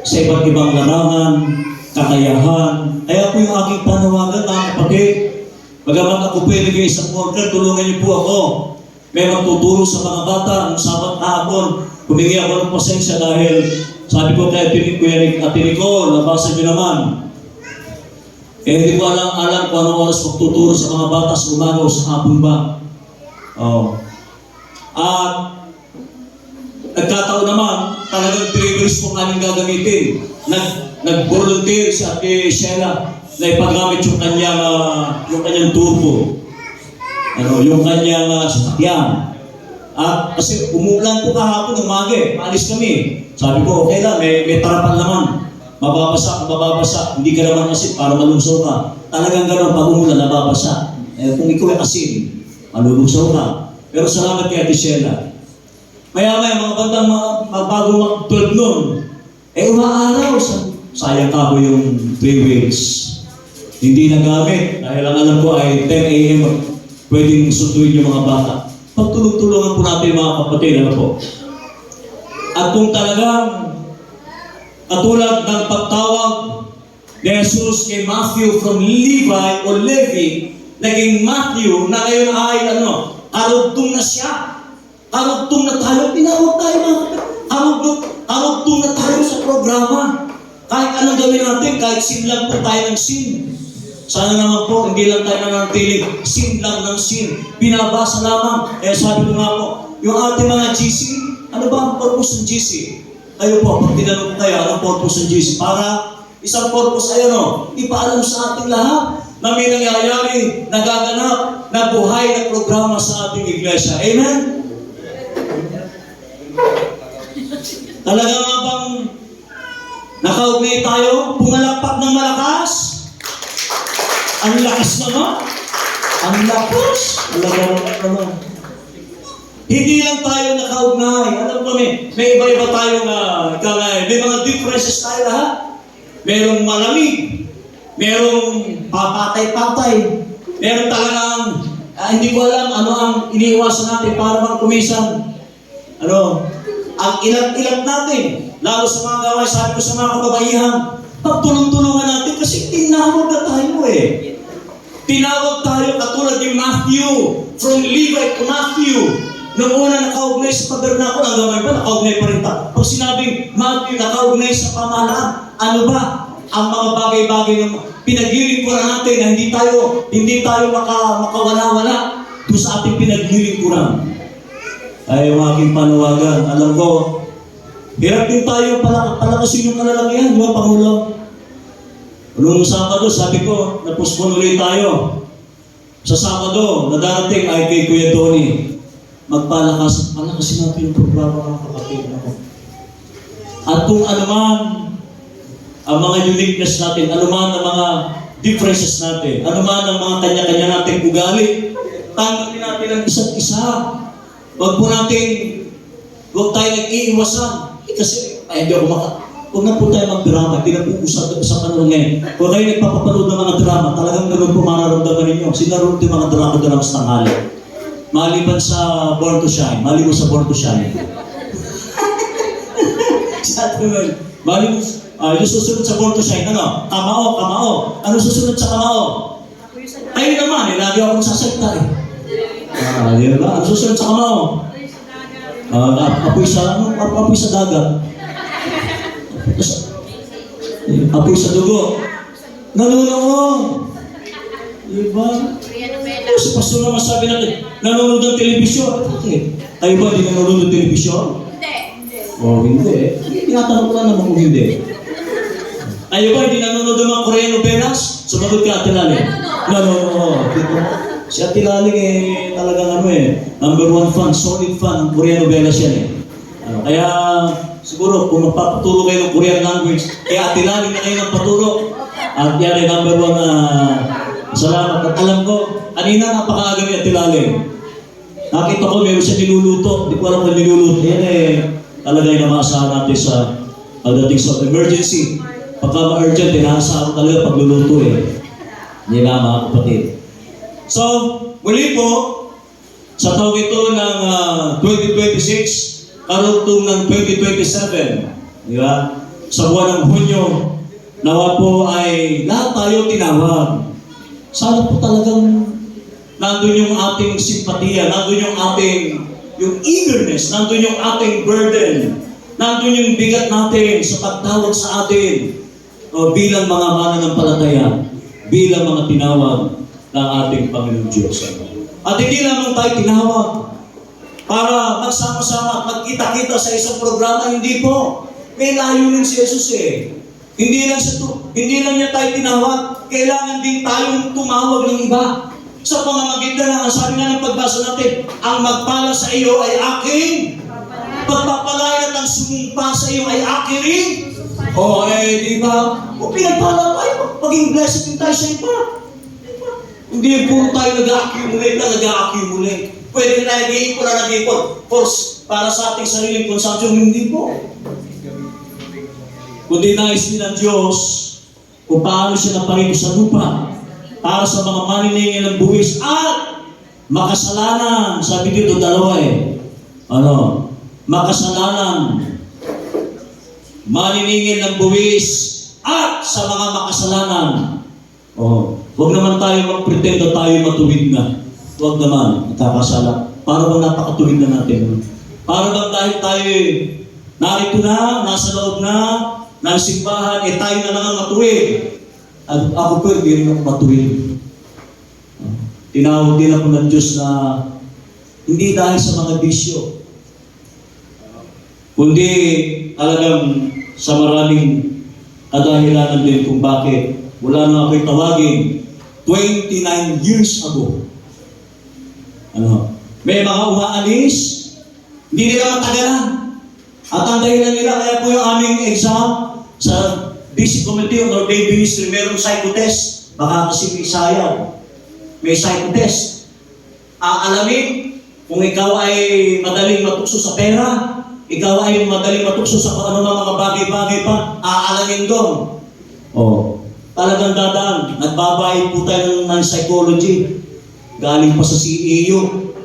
sa iba't ibang larangan, kakayahan. Kaya po yung aking panawagan, mga kapatid, bagamat ako pwede kayo isang worker, tulungan niyo po ako. May magtuturo sa mga bata, ang sabat kahapon, humingi ako ng pasensya dahil sabi ko kay Ate Nicole, nabasa niyo naman. Hindi ko alam kung anong oras magtuturo sa mga bata sa umaga o sa hapon ba. At nagkataon naman, talagang privilege po kaming gagamitin. Nag-volunteer si Ate Sheila na ipagamit yung kanyang turbo. Yung kanyang sasakyan. At kasi umuulan po kahapon, umaga maalis kami. Sabi ko, okay lang, may tarapan naman. Mababasa, hindi ka naman kasi para malungso ka. Talagang gano'n, pag umulan, nababasa. Kung ikaw ay asin, malulungso ka. Pero salamat kay Ate Sheila. Maya-maya, mga bandang bago mag-12 noon, umaaraw. Sayang ka ko yung 3 wheels. Hindi nagamit. Dahil ang alam ko ay 10 a.m. pwedeng sunduin yung mga bata. Pagtulong-tulungan po natin mga kapatid, ano po. At kung talagang katulad ng pagtawag ni Jesus kay Matthew from Levi o Levi, naging Matthew na ngayon ay karugtong na siya. Karugtong na tayo. Tinawag tayo mga karugtong na tayo sa programa. Kahit anong gawin natin, kahit sin lang po tayo ng sin. Sana naman po, hindi lang tayo nanatiling sin lang ng sin. Binabasa lamang. Sabi ko nga po, yung ating mga GC, ano ba ang purpose ng GC? Kayo po, pag tinanong tayo, anong purpose ng GC? Para isang purpose ay ipaalam sa ating lahat na may nangyayari, nagaganap, na buhay na programa sa ating iglesia. Amen? Talaga nga bang nakaugnay tayo? Pumalakpak ng malakas? Ang lakas naman. Ang lakas. Naman. Hindi lang tayo nakaugnay. Alam mo may iba-iba tayong may mga differences tayo lahat. Merong malamig. Merong papatay-patay. Meron talagang hindi ko alam ano ang iniiwasan natin para magkumisan. Ang ilat-ilat natin. Lalo sa mga gawain, sabi ko sa mga kababaihan, pagtulong-tulungan natin kasi tinawag na tayo Tinawag tayo katulad ni Matthew, from Levi to Matthew. Noong una nakaugnay sa tabernakulo, ang gamay ba, nakaugnay pa rin ta. Pag sinabing Matthew, nakaugnay sa pamahalaan, ano ba ang mga bagay-bagay na pinaglilingkuran natin na hindi tayo makawala-wala doon sa ating pinaglilingkuran. Ay, yung aking panawagan, alam ko, hirap din tayo palakasin yung kalalakihan, di ba, Pangulo? Noong Sabado, sabi ko, napuspon ulit tayo. Sa Sabado, na darating ay kay Kuya Tony. Palakasin natin yung programa ng kapatid. At kung ano man ang mga uniqueness natin, ano man ang mga differences natin, ano man ang mga kanya-kanya natin ugali, tanggapin natin ang isa't isa. Huwag tayo nag-iiwasan. Kasi, hindi ako huwag na po tayo mag-drama, hindi na po usapan naman ngayon. Huwag kayo nagpapapanood ng mga drama, talagang ganoon po manaramdaman ninyo. Sinaroon yung mga drama sa tanghali. Maliban sa Born to Shine, maliban sa Born to Shine. Maliban, yung susunod sa Born to Shine, Kamao. Ano susunod sa Kamao? Kayo naman, lagi akong sasalita Di ba? Ano susunod sa Kamao? Apoy sa dagat. Apoy sa dugo. Nanonood. Diba? Kasi pastor naman sabi natin, nanonood ng telebisyon. Bakit? Tayo ba hindi nanonood ng telebisyon? Hindi. Tinatanong ko lang naman kung hindi. Tayo ba hindi nanonood ng mga Korean novelas? Sumagot ka, Ate Lali. Nanonood. Si Ate Lali talagang number one fan, solid fan ng Korean novelas yan eh. Kaya siguro kung magpapaturo kayo ng Korean language, kaya Ate Lali na kayo ng paturo. At yan ay number one salamat. At alam ko, kanina napakaaga ni Ate Lali. Nakita ko meron siya niluluto. Hindi ko alam kung niluluto. Yan talaga yung namaasahan natin sa pagdating sa emergency. Pagka ma-urgent, tinaasahan ko talaga pagluluto Hindi na mga kapatid. So, muli po, sa taong ito ng 2026, karugtong ng 2027, di ba? Sa buwan ng Hunyo, nawa po ay lahat tayo tinawag. Sana po talagang nandun yung ating simpatiya, nandun yung ating eagerness, nandun yung ating burden, nandun yung bigat natin sa pagtawag sa atin bilang mga mananampalataya, bilang mga tinawag ng ating Panginoon Diyos. At hindi lamang tayo tinawag para magsama-sama at magkita-kita sa isang programa, hindi po. May layunin si Jesus Hindi lang niya tayo tinawag, kailangan din tayong tumawag ng iba. Sa pamamagitan ng sabi nga ng pagbasa natin, ang magpala sa iyo ay aking, pagpapalaya at ang sumumpa sa iyo ay aking rin. Di ba? Kung pinagpala tayo, maging blessed din tayo sa iba. Hindi puro tayo nag-accumulate. Pwede na nag-iipon para sa ating sariling consumption, hindi po. Kundi nais din ng Diyos kung paano siya naparito sa lupa para sa mga maniningil ng buwis at makasalanan. Sabi dito dalawa makasalanan, maniningil ng buwis at sa mga makasalanan. Huwag naman tayo mag-pretend na tayo matuwid na. Huwag naman, nakakasala. Para bang napakatuwid na natin. Para bang dahil tayo narito na, nasa loob na, ng simbahan, tayo na lang matuwid. At ako po, hindi rin ako matuwid. Tinawag din ako ng Diyos na hindi dahil sa mga bisyo, kundi talagang sa maraming kadahilanan din kung bakit wala na ako'y tawagin 29 years ago. May mga umaalis, hindi nila matagalan. At ang dahilan nila, kaya po yung aming exam sa Basic Committee on Ordained Ministry, merong psychotest. Baka kasi may psychotest. Aalamin kung ikaw ay madaling matukso sa pera, ikaw ay madaling matukso sa mga bagay-bagay pa, aalamin doon. Talagang dadaan. Nagbabayad po tayo ng psychology. Galing pa sa CEU.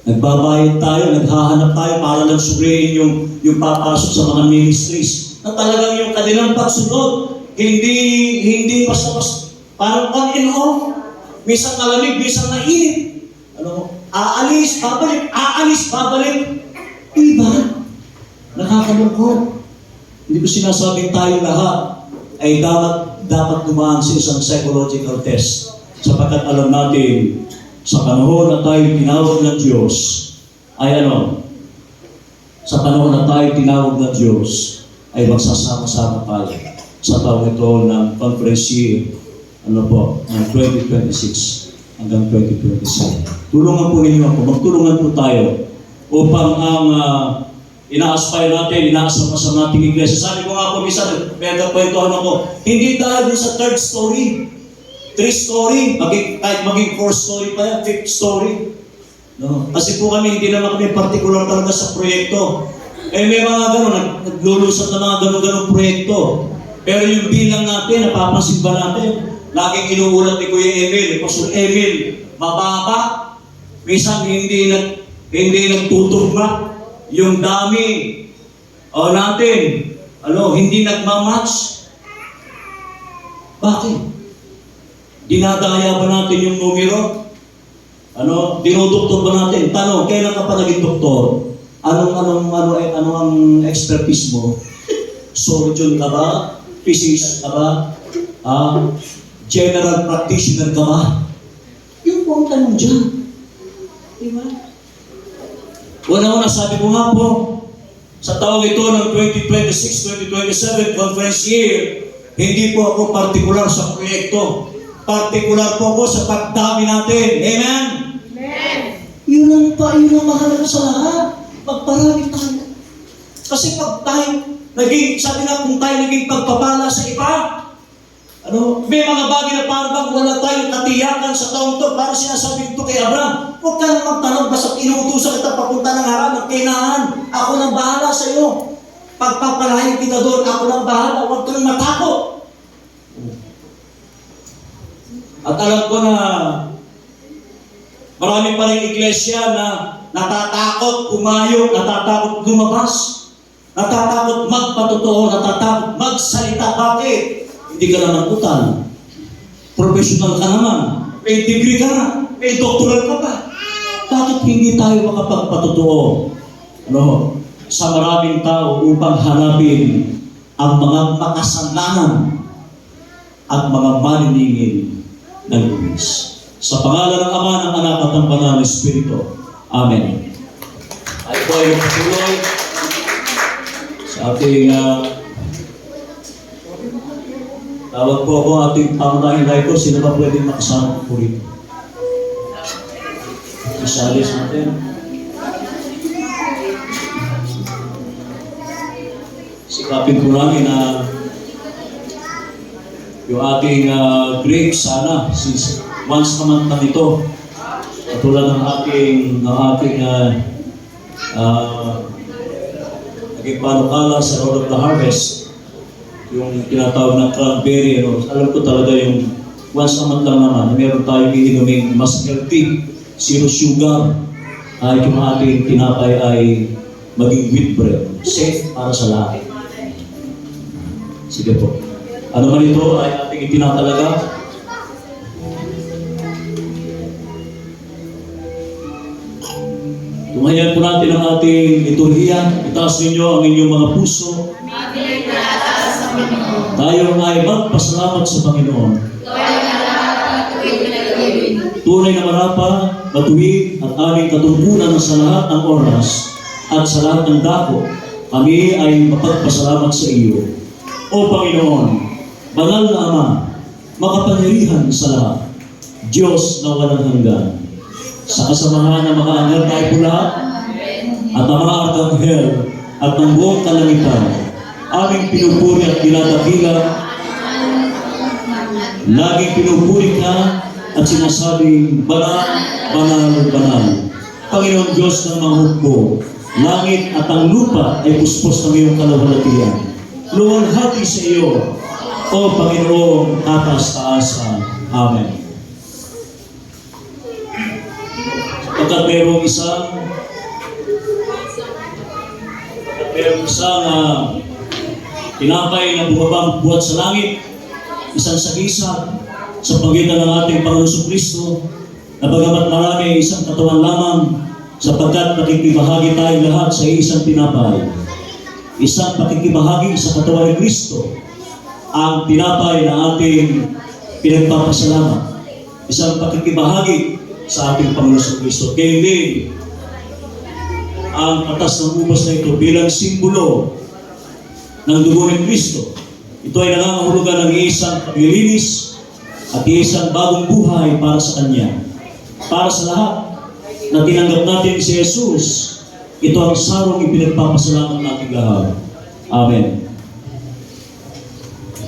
Nagbabayad tayo, naghahanap tayo para lang sugriin yung papasok sa mga ministries. Na talagang yung kanilang pagsunod, hindi basta-basta. Parang on and off. Minsan malamig, minsan mainit. Aalis, babalik. Diba? Nakakalungkot. Hindi ko sinasabing tayo lahat ay dapat dumaan sa isang psychological test. Sapagkat alam natin, sa panahon na tayo tinawag ng Diyos, sa panahon na tayo tinawag ng Diyos, ay magsasama-sama tayo sa taon ito ng conference year, ng 2026 hanggang 2027. Tulungan po ninyo ako, magtulungan po tayo upang ang ina-aspire natin, inaasam-asam nating iglesia. Sabi ko nga po, minsan, kwentuhan ako, hindi dahil sa third story, 3 story, kahit maging 4 story pa yan, 5th story. Kasi po kami, hindi naman kami particular talaga sa proyekto. May mga naglulusot na mga ganun-ganun proyekto. Pero yung bilang natin, napapansin ba natin? Laging inuulat ni Kuya Emil, ni Pastor Emil, mababa. Minsan hindi nagtutugma. Yung dami natin, hindi nagmamatch. Bakit? Dinadaya ba natin yung numero? Dinudoktor ba natin? Tanong, kailan ka pa naging doktor? Ano ang expertise mo? Surgeon ka ba? Physician ka ba? General practitioner ka ba? Yung po ang tanong dyan. Diba? Una-una, sabi ko nga po, sa taong ito ng 2026-2027 conference year, hindi po ako partikular sa proyekto. Partikular po ako sa pagdami natin. Amen? Amen! Yun ang mahalaga sa lahat. Magparami tayo. Kasi pag tayo sabi na kung tayo naging pagpapala sa iba, may mga bagay na parang wala tayong katiyakan sa taong ito. Parang sinasabi ito kay Abraham, huwag ka nang magtanong, basta inuutusan kita papunta ng harap ng Kanaan. Ako nang bahala sa iyo. Pagpapalahin kita doon, ako nang bahala. Huwag ka nang matakot. At alam ko na marami pa rin iglesia na natatakot pumayo, natatakot lumabas, natatakot magpatotoo, natatakot magsalita. Bakit? Hindi ka naman utal. Professional ka naman. May degree ka na. May doctoral ka pa. Bakit hindi tayo makapagpatotoo sa maraming tao upang hanapin ang mga makasalanan at mga maniningil ng Diyos? Sa pangalan ng Ama, ng Anak at ng Banal na Espiritu. Amen. Ay po ay magpatuloy sa ating tawag po ako ating pangunahing laito. Sino ba pwedeng makasama po rito? Isalis natin. Sikapin po namin na yung ating Greg sana, since once a month na ito, katulad ng ating naging panukala sa Road of the Harvest, yung tinatawag na cranberry, alam ko talaga yung once a month lang naman, meron tayong iinuming mas healthy, zero sugar, ay yung ating tinapay ay maging wheat bread, safe para sa lahat. Sige po. Ano man ito ay ating itinatalaga. Tumayan po natin ang ating liturhiya. Itaas ninyo ang inyong mga puso. Tayo ay magpasalamat sa Panginoon. Tunay na marapat, matuwid at aming katungkulan sa lahat ng oras at sa lahat ng dako. Kami ay mapagpasalamat sa iyo. O Panginoon, banal na Ama, makapangyarihan sa lahat, Diyos na walang hanggan. Sa kasamahan ng mga anghel tayo po lahat, at ang mga arkanghel at ng buong kalangitan, aming pinupuri at dinadakila, laging pinupuri ka at sinasabing, banal, banal, banal. Panginoon Diyos ng mga hukbo, langit at ang lupa ay puspos ng iyong kalawalatian. Luwalhati sa iyo, O Panginoong taas-taasan. Amen. Pagkat mayroong isang tinapay na bumabang buhat sa langit, isang sagisag sa pagitan ng ating Panginoon Kristo, na bagamat marami isang katawan lamang, sapagkat pakikibahagi tayo lahat sa isang tinapay. Isang pakikibahagi sa katawan ni Kristo, ang tinapay na ating pinagpapasalamat. Isang pakikibahagi sa ating Panginoon Kristo. Kaya din, ang atas ng ubas na ito bilang simbolo ng dugo ni Kristo. Ito ay nangangahulugan ng isang paglilinis at isang bagong buhay para sa Kanya. Para sa lahat na tinanggap natin si Jesus, ito ang sarong ipinagpapasalamat natin lahat. Amen.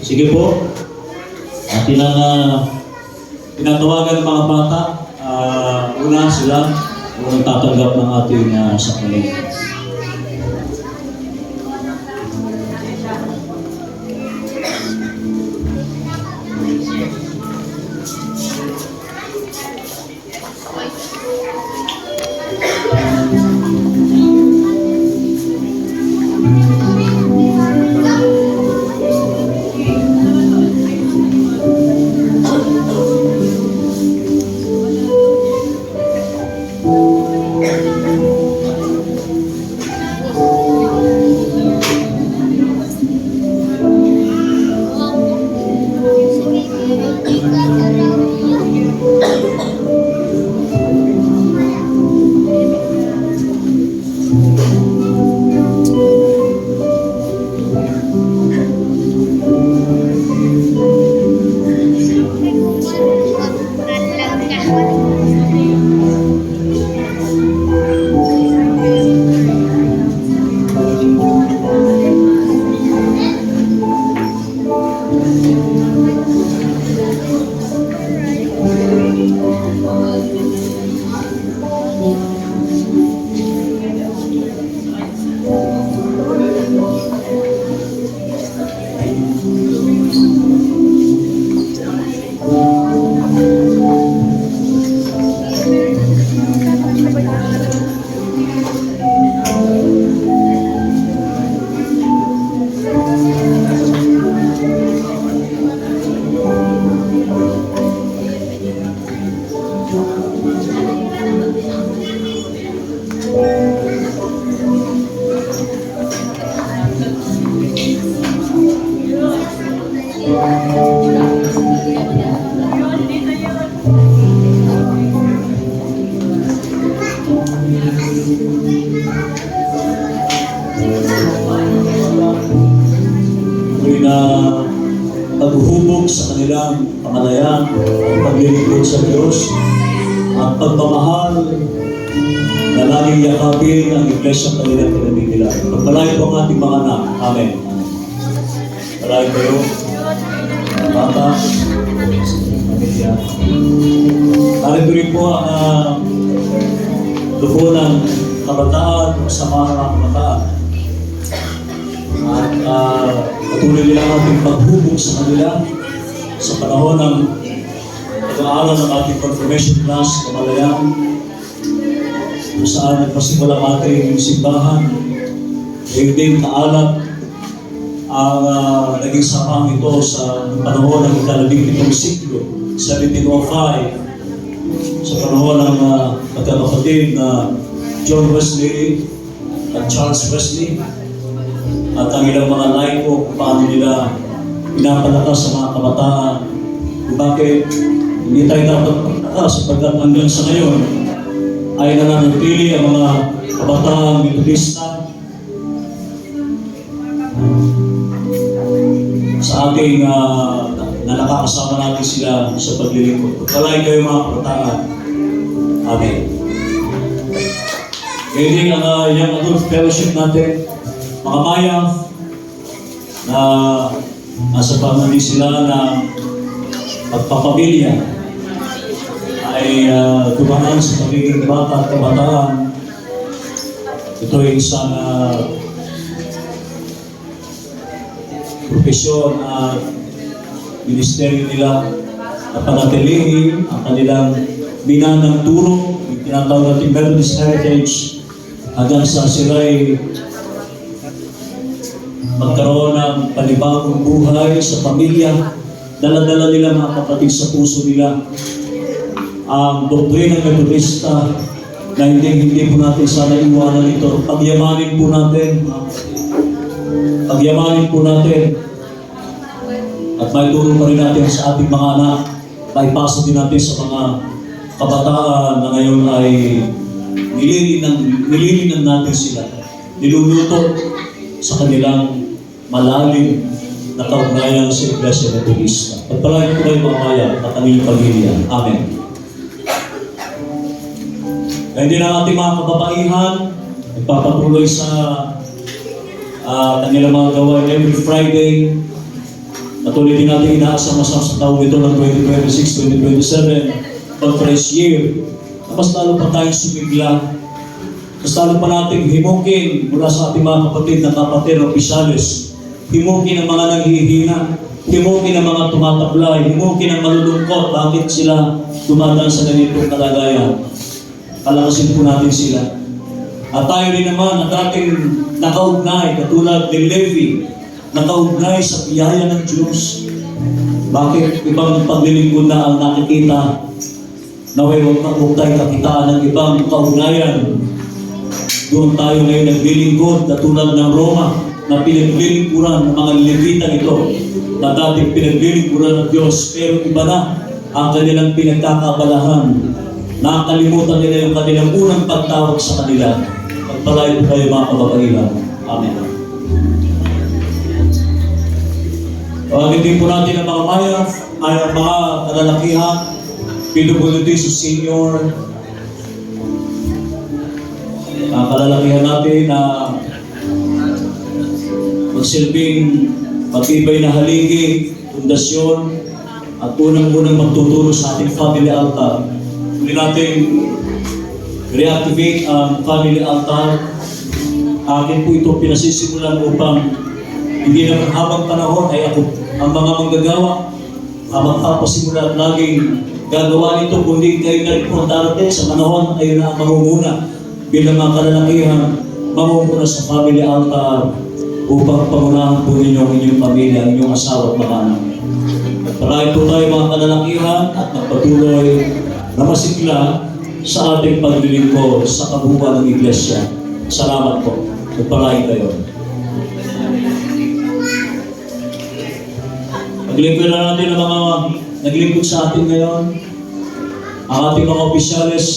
Sige po. Atin ang tinatawagan ng mga bata. Una sila, unang tatanggap ng ating sakrament. Ako'y na paghuhubog sa kanilang pangalayan, paglilingkod sa Diyos, at pagmamahal na laging yakapin ang iglesia ng kanilang pinagbibilang. Pagpalain po ang ating mga anak. Amen. Pagpalain kayo, bata, pamilya. Narito rin po ang dugo ng kabataan sa mga kabataan. At patuloy nila ating paghubog sa kanila sa panahon ng pag-aaral ng ating confirmation class Kamalayan, kung saan nagpasimula ang ating simbahan. Ngayon din kaalat ang naging sapang ito sa panahon ng ika-17 siklo, 1705, sa panahon ng magkakapatid na John Wesley at Charles Wesley, at ang ilang mga laiko kung paano nila pinapalakas sa mga kabataan. Kung bakit hindi tayo dapat palakas sapagkat hanggang sa ngayon ay nananatili ang mga kabataang Metodista sa ating na nakakasama natin sila sa paglilingkod. Pagpalain kayo mga kabataan. Amen. Ngayon din ang Young Adult Fellowship natin, mga maya na nasa pamilya sila na pagpapamilya ay dumaan sa pagiging bata at kabataan. Ito ay isang profesyon at ministeryo nila na panatilihin ang kanilang binanang turo, yung tinatawag natin Methodist Heritage, hanggang sa sila'y magkaroon ng panibagong buhay sa pamilya. Dala-dala nila mga kapatid sa puso nila ang doktrina Metodista na hindi po natin sana iwanan ito. Pagyamanin po natin. Pagyamanin po natin. At maituro pa rin natin sa ating mga anak. Maipasa din natin sa mga kabataan na ngayon ay nililinan natin sila. Niluluto sa kanilang malalim na kaugnayan sa Iglesia Metodista. Pagpalain po kayo mga kaya at kanilang pamilya. Amen. Kaya din ang ating mga kababaihan, nagpapatuloy sa kanilang mga gawain every Friday. Patuloy din natin inaasama-sama sa taong ito ng 2026-2027 conference year. Mas lalo pa tayong sumigla. Mas lalo pa natin himukin mula sa ating mga kapatid na kapatid o opisyalis. Himukin ang mga naghihina. Himukin ang mga tumatablay. Himukin ang malulungkot. Bakit sila dumadaan sa ganitong kalagayan? Palakasin po natin sila. At tayo rin naman na dating nakaugnay, katulad ni Levi, nakaugnay sa biyaya ng Diyos. Bakit ibang paglilingkod na ang nakikita? Naway huwag tayo kakitaan ng ibang kaugnayan. Doon tayo ngayon naglilingkod na tulad ng Roma na pinaglilingkuran ng mga Levita ito na dating pinaglilingkuran ng Diyos, pero iba na ang kanilang pinagkakabalahan. Nakakalimutan nila yung kanilang unang pagtawag sa kanila. Pagpalain po kayo mga kababaihan. Amen. Tawagin din po natin ang mga maya, ay ang mga kalalakihan, PWD Senior, kalalakihan natin na magsilbing matibay na haligi, pundasyon, at unang-unang magtuturo sa ating family altar. Muli natin reactivate ang family altar. Akin po ito pinasisimulan upang hindi naman habang panahon ay ako ang mga manggagawa habang papasimula at laging gagawa nito, kundi kayo na rin po ang darating sa panahon ay na ang mamumuna bilang mga kalalakihan, mamumuna sa family altar upang pangunahan po ninyo ang inyong pamilya, ang inyong asawa at mga anak. At parahin po tayo mga kalalakihan at magpatuloy na masigla sa ating paglilingkod sa kabuuan ng Iglesia. Salamat po. Magpalain kayo. Naglingkod na natin ang mga naglingkod sa atin ngayon. Ang ating mga opisyales.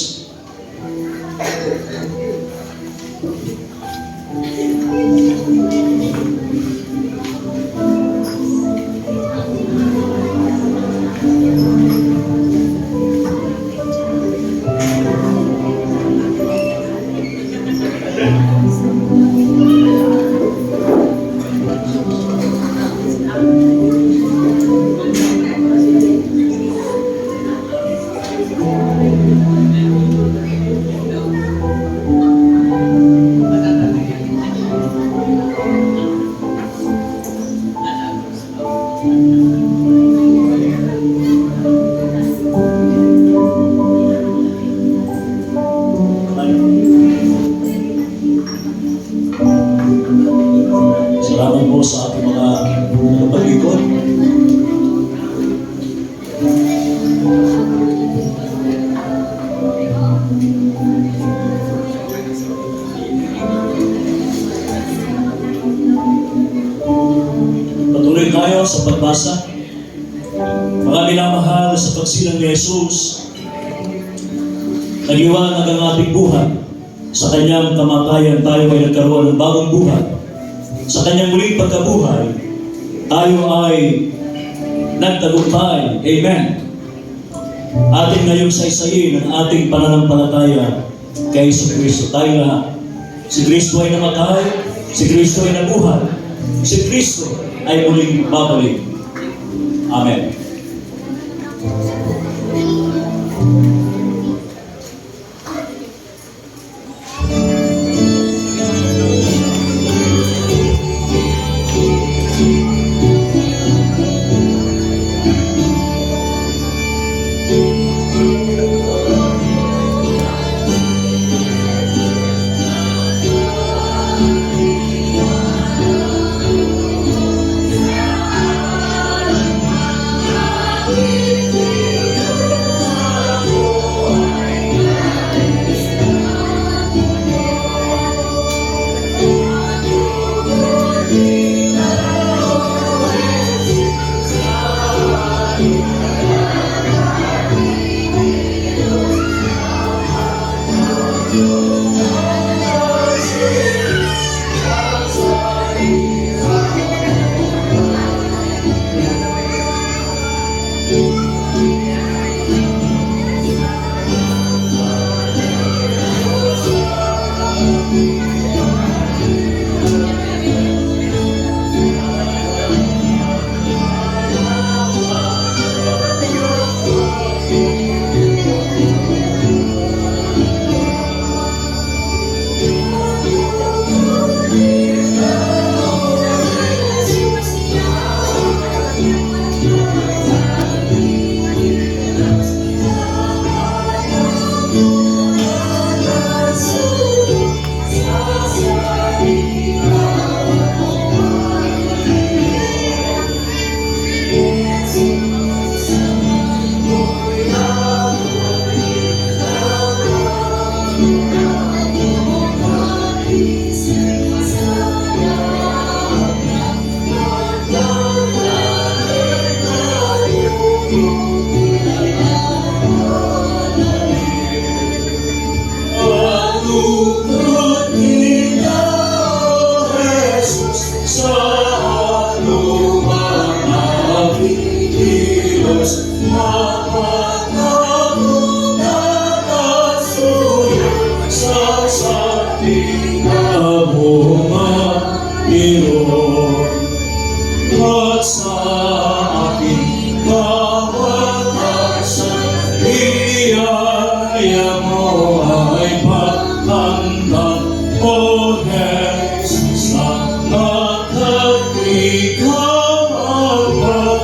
Salamat po sa ating mga nagpalikod. Patuloy tayo sa pagbasa. Mga minamahal sa pagsilang ni Jesus, nagliwanag ang ating buhay. Sa kanyang kamatayan tayo ay nagkaroon ng bagong buhay. Sa kanyang muling pagkabuhay, tayo ay nagtagumpay. Amen. Ating ngayong saysayin ang ating pananampalataya kay Kristo. Tayo lahat. Si Kristo ay namatay, si Kristo ay nabuhay, si Kristo ay muling babalik. Amen. Amo,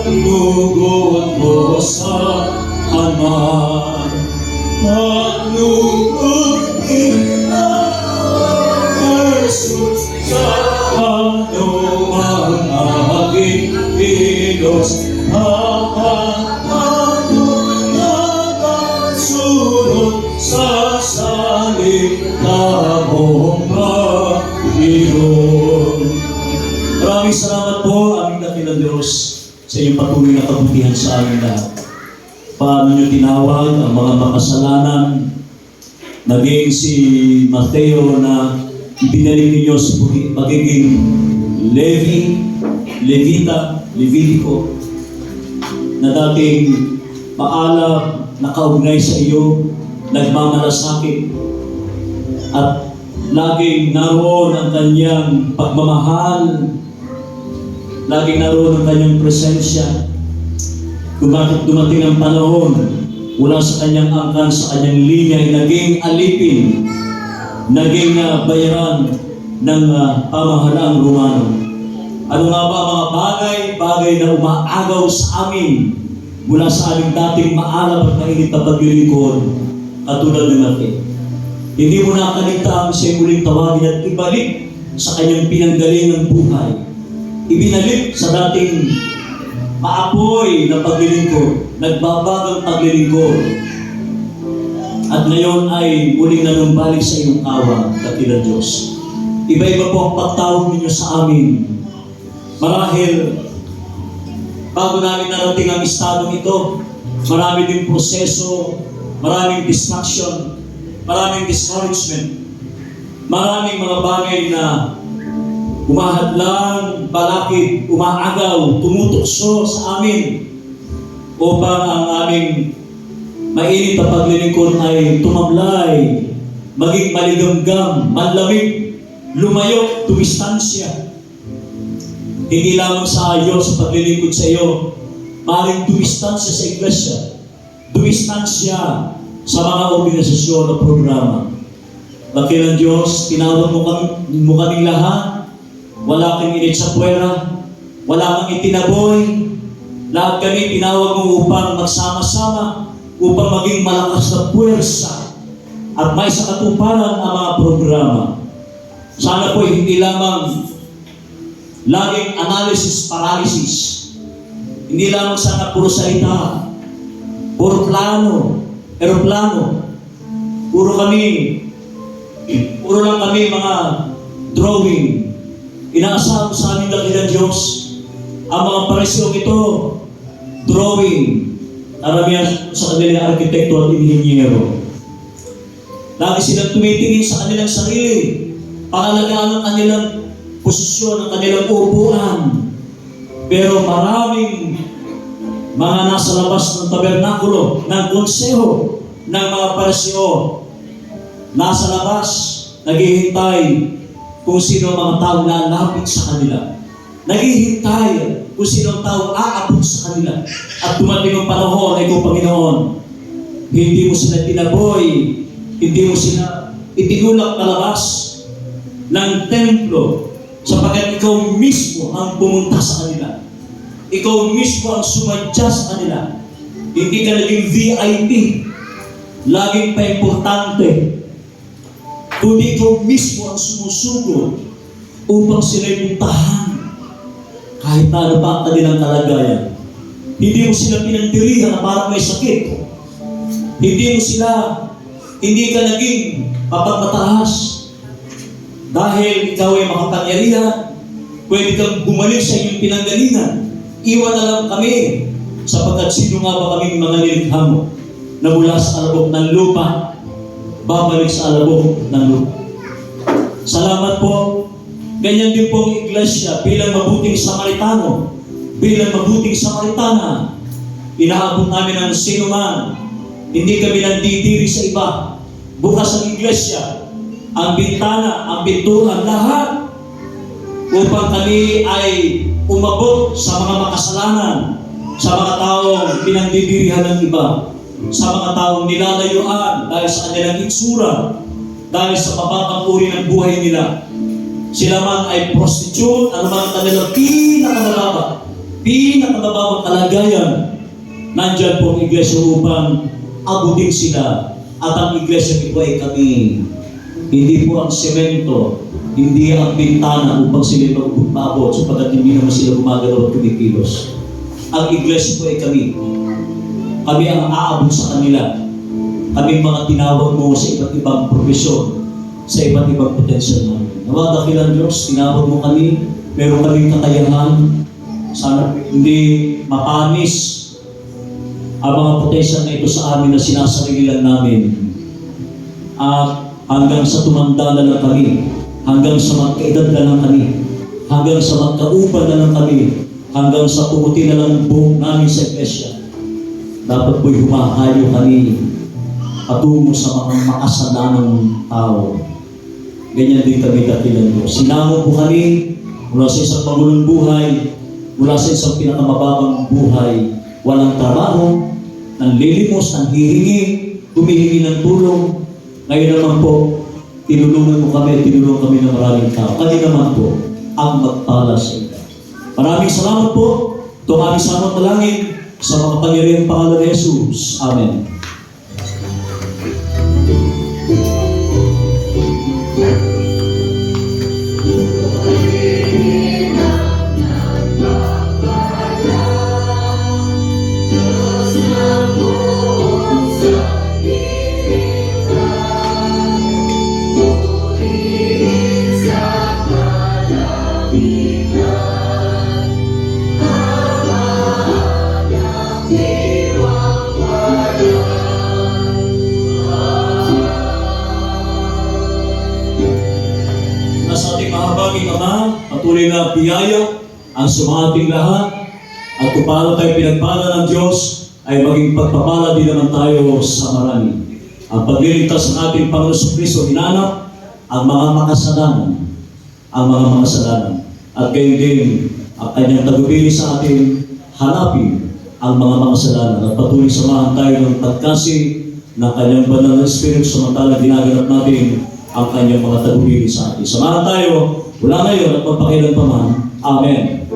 lugod mo sa aman. Manunod kita, Jesus, sa ano ang aking Diyos. Sunod sa salita mong Panginoon. Maraming salamat po, aming dakilang Diyos, sa iyong patuloy na kabutihan sa amin lahat. Paano niyo tinawag ang mga makasalanan, naging si Mateo na ibinalik ninyo sa pagiging Levitico, na dating paalam, nakaugnay sa iyo, nagmamalasakit, at laging naroon ang kanyang pagmamahal, laging naroon ang kanyang presensya. Dumating ang panahon, mula sa kanyang angkan, sa kanyang linya, ay naging alipin, naging bayaran ng pamahalaang Romano. Ano nga ba ang mga bagay na umaagaw sa amin mula sa aming dating maalab at mainit na paglilingkod, katulad ng natin? Hindi mo nakaligtaan siya muling tawagin at ibalik sa kanyang pinanggalingang buhay. Ibinalik sa dating maapoy na paglilingkod, nagbabagang paglilingkod. At ngayon ay muling nanumbalik sa iyong awa, dakilang Diyos. Iba-iba po ang pagtawag ninyo sa amin. Marahil, bago namin narating ang estadong ito, marami din proseso, maraming distraction, maraming discouragement, maraming mga bagay na umahadlang, balakid, umaagaw, tumutukso sa amin upang ang aming mainit na paglilingkod ay tumamlay, maging maligamgam, manlamig, lumayo, tumistansya. Hindi lamang sa iyo, sa paglilingkod sa iyo, maaaring tumistansya sa iglesia, tumistansya sa mga organisasyon o programa. Dakilang Diyos, tinawag mo kaming lahat. Wala kang init sa puwera, wala kang itinaboy. Lahat kami tinawag mo upang magsama-sama, upang maging malakas na puwersa at may sa katuparan ang mga programa. Sana po hindi lamang laging analysis paralysis. Hindi lamang sana puro salita, puro plano, eroplano. Puro lang kami mga drawing. Inaasahan ko sa aming dakilang Diyos, ang mga paresyong ito, drawing, karamihan sa kanilang arkitekto at inhinyero. Lagi silang tumitingin sa kanilang sarili, pangalagaan ang kanilang posisyon, ang kanilang upuan. Pero maraming mga nasa labas ng tabernakulo, ng konseho, ng mga paresyo, nasa labas, naghihintay kung sino ang mga tao na lalapit sa kanila. Naghihintay kung sino ang tao aabot sa kanila. At dumating ang panahon, ay kung Panginoon, hindi mo sila tinaboy, hindi mo sila itinulak palabas ng templo, sapagkat ikaw mismo ang pumunta sa kanila. Ikaw mismo ang sumadya sa kanila. Hindi ka naging VIP, laging pa-importante, kundi ikaw mismo ang sumusugod upang sila'y puntahan kahit na ano pa ang kanilang kalagayan. Hindi mo sila pinagdirihan na parang may sakit. Hindi ka naging papagmataas dahil ikaw ay makapangyarihan. Pwede kang bumalik sa iyong pinanggalingan. Iwan na lang kami, sapagkat sino nga ba kaming mga nilikha mo na mula sa alabok ng lupa, babalik sa alabok ng lupa. Salamat po. Ganyan din po ang iglesia bilang mabuting Samaritano, bilang mabuting Samaritana. Inaabot namin ang sino man. Hindi kami nandidiri sa iba. Bukas ang iglesia, ang bintana, ang pintuan, lahat upang kami ay umabot sa mga makasalanan, sa mga taong pinagdidirihan ng iba, sa mga taong nilalayuan dahil sa kanilang itsura, dahil sa mababang uri ng buhay nila. Sila man ay prostitute, ano man ang kanilang pinakamababa, pinakamababang kalagayan, nandyan po ang iglesia upang abutin sila. At ang iglesia ito ay kami. Hindi po ang semento, hindi ang bintana upang sila maabot sapagkat hindi naman sila gumagalaw at kumikilos. Ang iglesia po ay kami. Kami ang aabot sa kanila. Kami mga tinawag mo sa iba't ibang profesyon, sa iba't ibang potential namin. Nawa dakilan Diyos, tinawag mo kami, meron kaming kakayahan, sana hindi mapanis ang mga potential na ito sa amin na sinasarili lang namin. At hanggang sa tumanda na lang kami, hanggang sa magkaedad na lang kami, hanggang sa magkauban na lang kami, hanggang sa pumuti na lang buhok namin sa iglesia, dapat po'y humahayo kami patungo sa mga makasalanang tao. Ganyan din kami dakilan Diyos. Sinamo po kami mula sa isang pagulong buhay, mula sa isang pinakamababang buhay, walang trabaho, nanlilimos, nanghihingi, humihingi ng tulong. Ngayon naman po, tinulungan mo kami, tinulungan kami ng maraming tao. Kani naman po, ang magpala sa ito. Maraming salamat po. Ito kami sa langit sa makapangyarihang pangalan ni Jesus. Amen. Sa ating mahabaging Ama, patuloy na biyaya ang sumating lahat at kung paano tayo pinagpala ng Diyos ay maging pagpapala din naman tayo sa marami. Ang pagliligtas ng ating Panginoon Kristo hinanap ang mga makasalanan, at gayon din ang kanyang tagubilin sa atin hanapin ang mga makasalanan at patuloy samahan tayo ng pagkasi ng kanyang banal na Espiritu samantalang ginaganap natin ang kanyang mga tagubilin sa atin. Samahan tayo mula ngayon at magpakilan pa man. Amen.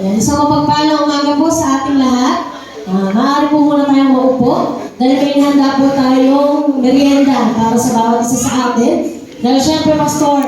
Yan, isang mapagpalang umaga po sa ating lahat. Maaari po muna tayong maupo dahil may handa po tayong merienda para sa bawat isa sa atin. Dahil syempre, Pastor,